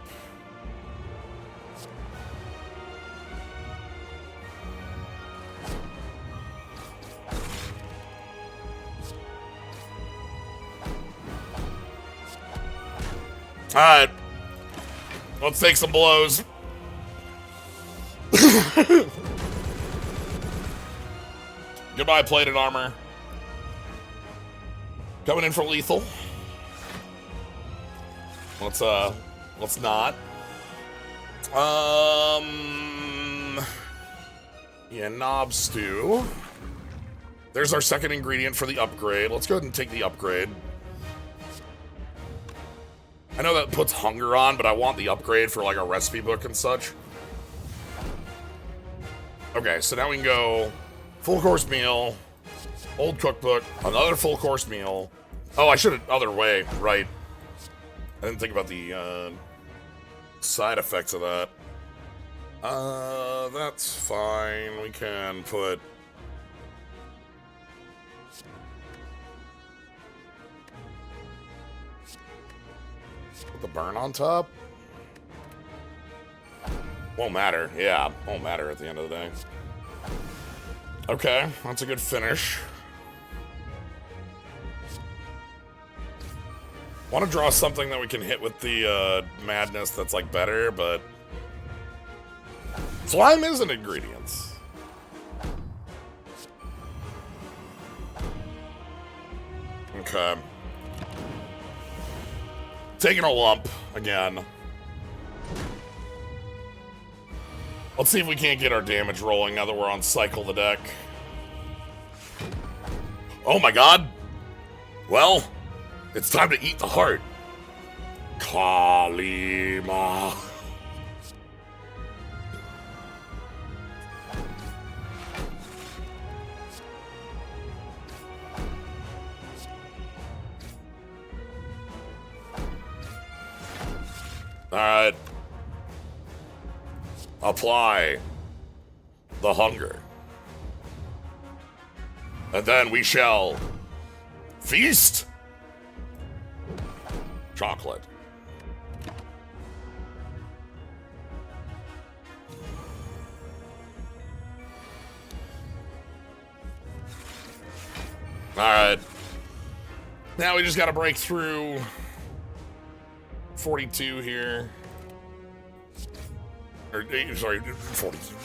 Alright. Let's take some blows. Goodbye, plated armor. Coming in for lethal. Let's not. Yeah, knob stew. There's our second ingredient for the upgrade. Let's go ahead and take the upgrade. I know that puts hunger on, but I want the upgrade for like a recipe book and such. Okay, so now we can go full course meal, old cookbook, another full course meal. Oh, I should have other way, right. I didn't think about the side effects of that. That's fine. We can put the burn on top. Won't matter. Yeah, won't matter at the end of the day. Okay, that's a good finish. Want to draw something that we can hit with the madness that's like better, but slime isn't ingredients. Okay. Taking a lump again. Let's see if we can't get our damage rolling now that we're on cycle the deck. Oh my god. Well, it's time to eat the heart. Kalima. Alright. Apply the hunger. And then we shall feast. Chocolate. Alright. Now we just gotta break through 42 here. Or, sorry, 42.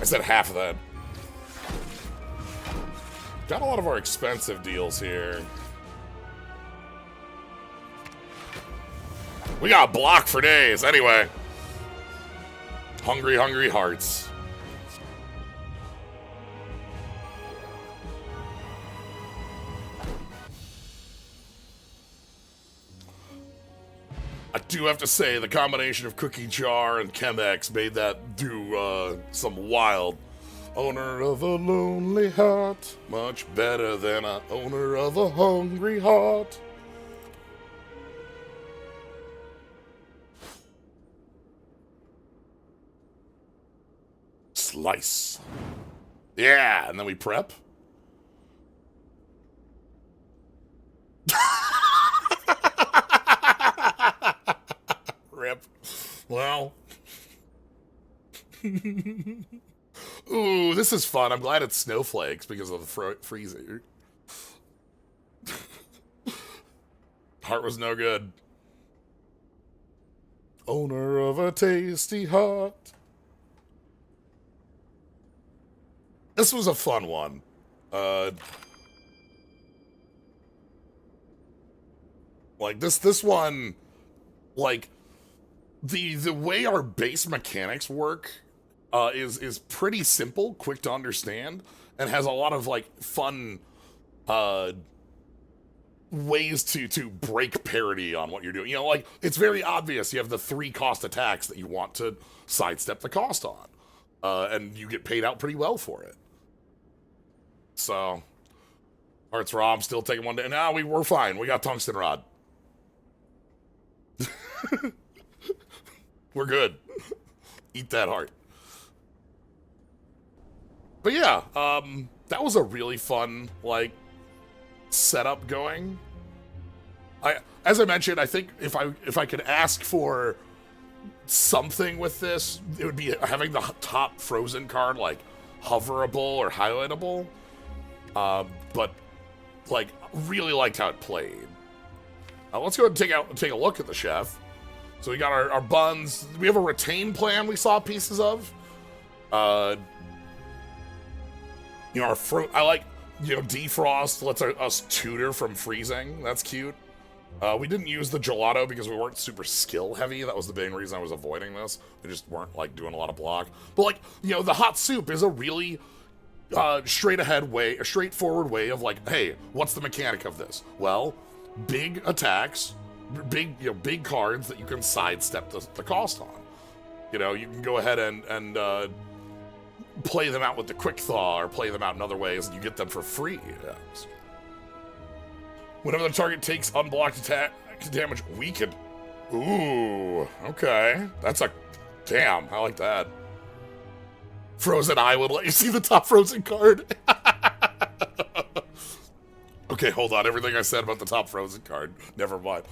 I said half of that. Got a lot of our expensive deals here. We got block for days. Anyway. Hungry, hungry hearts. I do have to say, the combination of Cookie Jar and Chemex made that do some wild. Owner of a lonely heart, much better than a owner of a hungry heart. Slice. Yeah, and then we prep. Rip. Well. Ooh, this is fun. I'm glad it's snowflakes because of the freezing. Heart was no good. Owner of a tasty heart. This was a fun one. Like this one, like the way our base mechanics work is pretty simple, quick to understand, and has a lot of like fun ways to break parity on what you're doing. You know, like it's very obvious you have the 3 cost attacks that you want to sidestep the cost on, and you get paid out pretty well for it. So, Hearts Raw, I'm still taking one day. Now we're fine. We got Tungsten Rod. We're good. Eat that heart. But yeah, that was a really fun, like, setup going. As I mentioned, I think if I could ask for something with this, it would be having the top Frozen card, like, hoverable or highlightable. But, like, really liked how it played. Let's go ahead and take a look at the chef. So we got our buns. We have a retain plan we saw pieces of. You know, our fruit. I like, you know, defrost lets us tutor from freezing. That's cute. We didn't use the gelato because we weren't super skill heavy. That was the main reason I was avoiding this. We just weren't like doing a lot of block. But like, you know, the hot soup is a really straightforward way of like, hey, what's the mechanic of this? Well, big attacks, big cards that you can sidestep the cost on. You know, you can go ahead and play them out with the quick thaw or play them out in other ways, and you get them for free. Yeah. Whenever the target takes unblocked attack damage, weaken. Ooh, okay. That's a damn. I like that. Frozen Eye would let you see the top Frozen card. Okay, hold on. Everything I said about the top Frozen card. Never mind.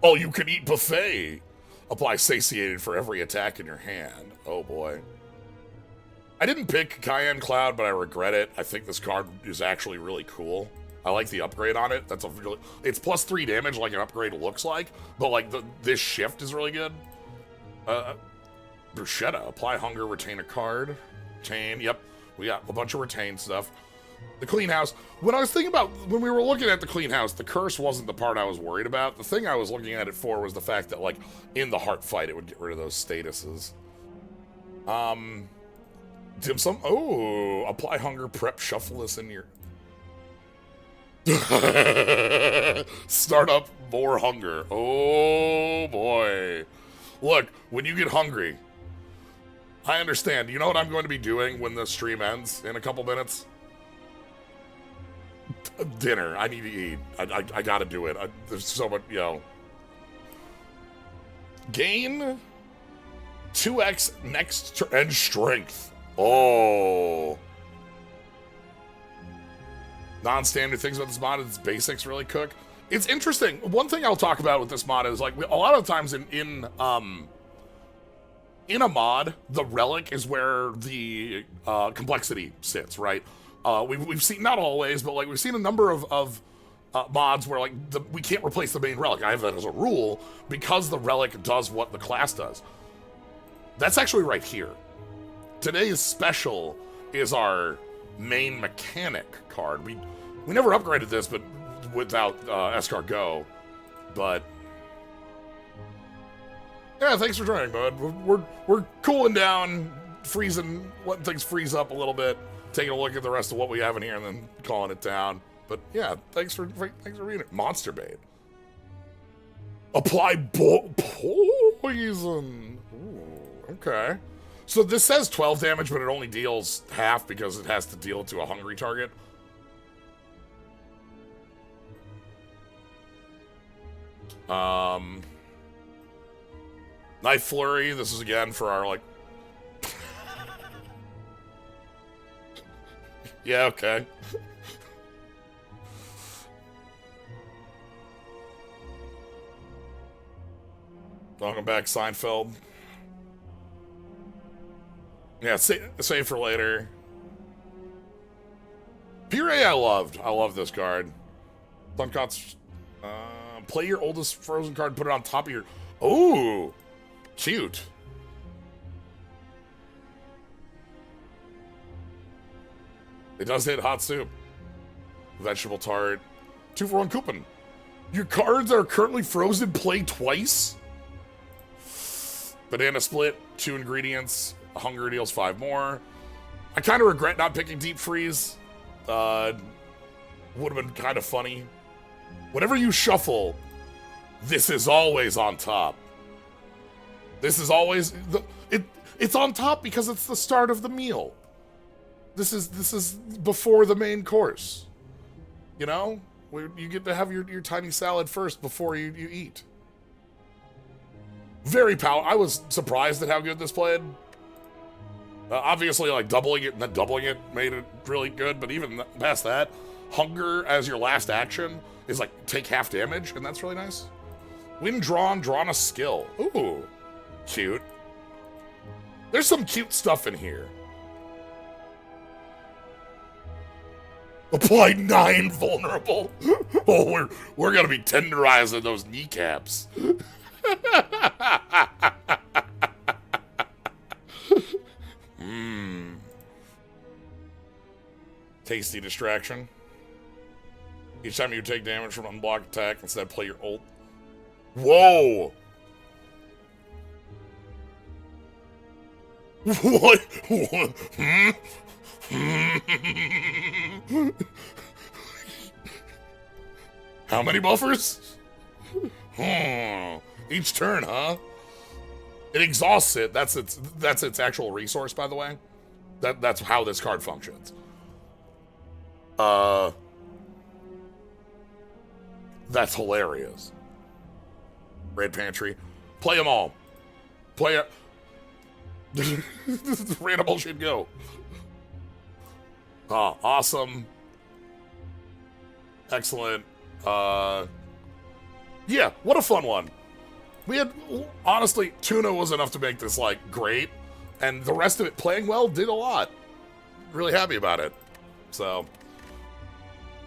Oh, you can eat buffet. Apply satiated for every attack in your hand. Oh boy. I didn't pick Cayenne Cloud, but I regret it. I think this card is actually really cool. I like the upgrade on it. It's plus 3 damage like an upgrade looks like, but like this shift is really good. Bruschetta, apply hunger, retain a card. Retain, yep. We got a bunch of retain stuff. The clean house. When I was thinking about, when we were looking at the clean house, the curse wasn't the part I was worried about. The thing I was looking at it for was the fact that like in the heart fight, it would get rid of those statuses. Dim sum. Oh, apply hunger, prep, shuffle this in your. Start up more hunger. Oh boy. Look, when you get hungry, I understand. You know what I'm going to be doing when the stream ends in a couple minutes? Dinner. I need to eat. I gotta do it. There's so much, Gain 2x next and strength. Oh. Non-standard things about this mod is its basics really cook. It's interesting. One thing I'll talk about with this mod is, like, a lot of times in a mod, the relic is where the complexity sits, right? We've seen, not always, but like we've seen a number of mods where like we can't replace the main relic. I have that as a rule because the relic does what the class does. That's actually right here. Today's special is our main mechanic card. We never upgraded this, but without escargot. But yeah, thanks for joining, bud. We're cooling down, freezing, letting things freeze up a little bit, taking a look at the rest of what we have in here, and then calling it down. But yeah, thanks for reading it. Monster bait. Apply poison. Ooh, okay. So this says 12 damage, but it only deals half because it has to deal to a hungry target. Knife Flurry. This is again for our, like... yeah, okay. Welcome back, Seinfeld. Yeah, save for later. Puree I loved. I love this card. Thunkot's... play your oldest frozen card, put it on top of your... Oh! Cute. It does hit hot soup. Vegetable tart. 2-for-1 coupon. Your cards that are currently frozen play twice? Banana split, 2 ingredients. Hunger deals 5 more. I kind of regret not picking deep freeze. Would have been kind of funny. Whenever you shuffle, this is always on top. This is always it's on top because it's the start of the meal. This is before the main course. You know, you get to have your tiny salad first before you eat. Very powerful. I was surprised at how good this played. Obviously, like doubling it and then doubling it made it really good. But even past that, hunger as your last action is like take half damage, and that's really nice. Win drawn a skill. Ooh, cute. There's some cute stuff in here. Apply 9 vulnerable. Oh, we're gonna be tenderizing those kneecaps. Tasty distraction. Each time you take damage from an unblocked attack, instead play your ult. Whoa! What? How many buffers? Each turn, huh? It exhausts it. That's its actual resource, by the way. That's how this card functions. That's hilarious. Red Pantry. Play them all. Play it. Random bullshit go. Awesome. Excellent. Yeah, what a fun one. We had, honestly, tuna was enough to make this, like, great. And the rest of it playing well did a lot. Really happy about it. So,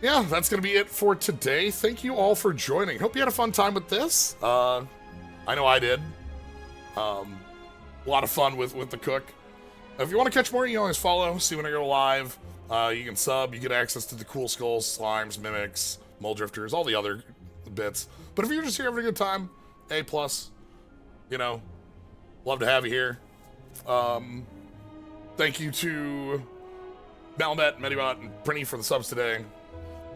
yeah, that's going to be it for today. Thank you all for joining. Hope you had a fun time with this. I know I did. A lot of fun with the cook. If you want to catch more, you can always follow, see when I go live. You can sub, you get access to the cool skulls, slimes, mimics, mole drifters, all the other bits. But if you're just here having a good time, A+, you know, love to have you here. Thank you to Malnet, Medibot, and Prinny for the subs today.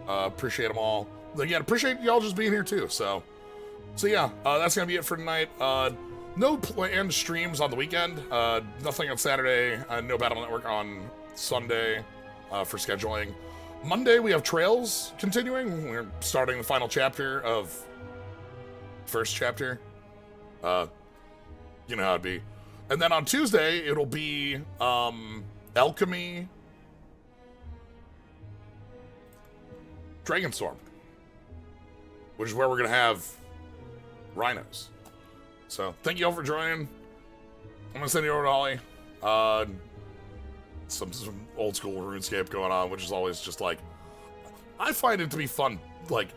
Appreciate them all. Again, appreciate y'all just being here too. So yeah, that's gonna be it for tonight. No planned streams on the weekend. Nothing on Saturday. No Battle Network on Sunday for scheduling. Monday we have Trails continuing. We're starting the final chapter of first chapter. You know how it'd be. And then on Tuesday it'll be Alchemy Dragonstorm, which is where we're gonna have rhinos. So thank you all for joining. I'm gonna send you over to Holly. Some old school RuneScape going on, which is always just like, I find it to be fun, like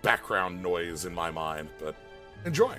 background noise in my mind, but enjoy.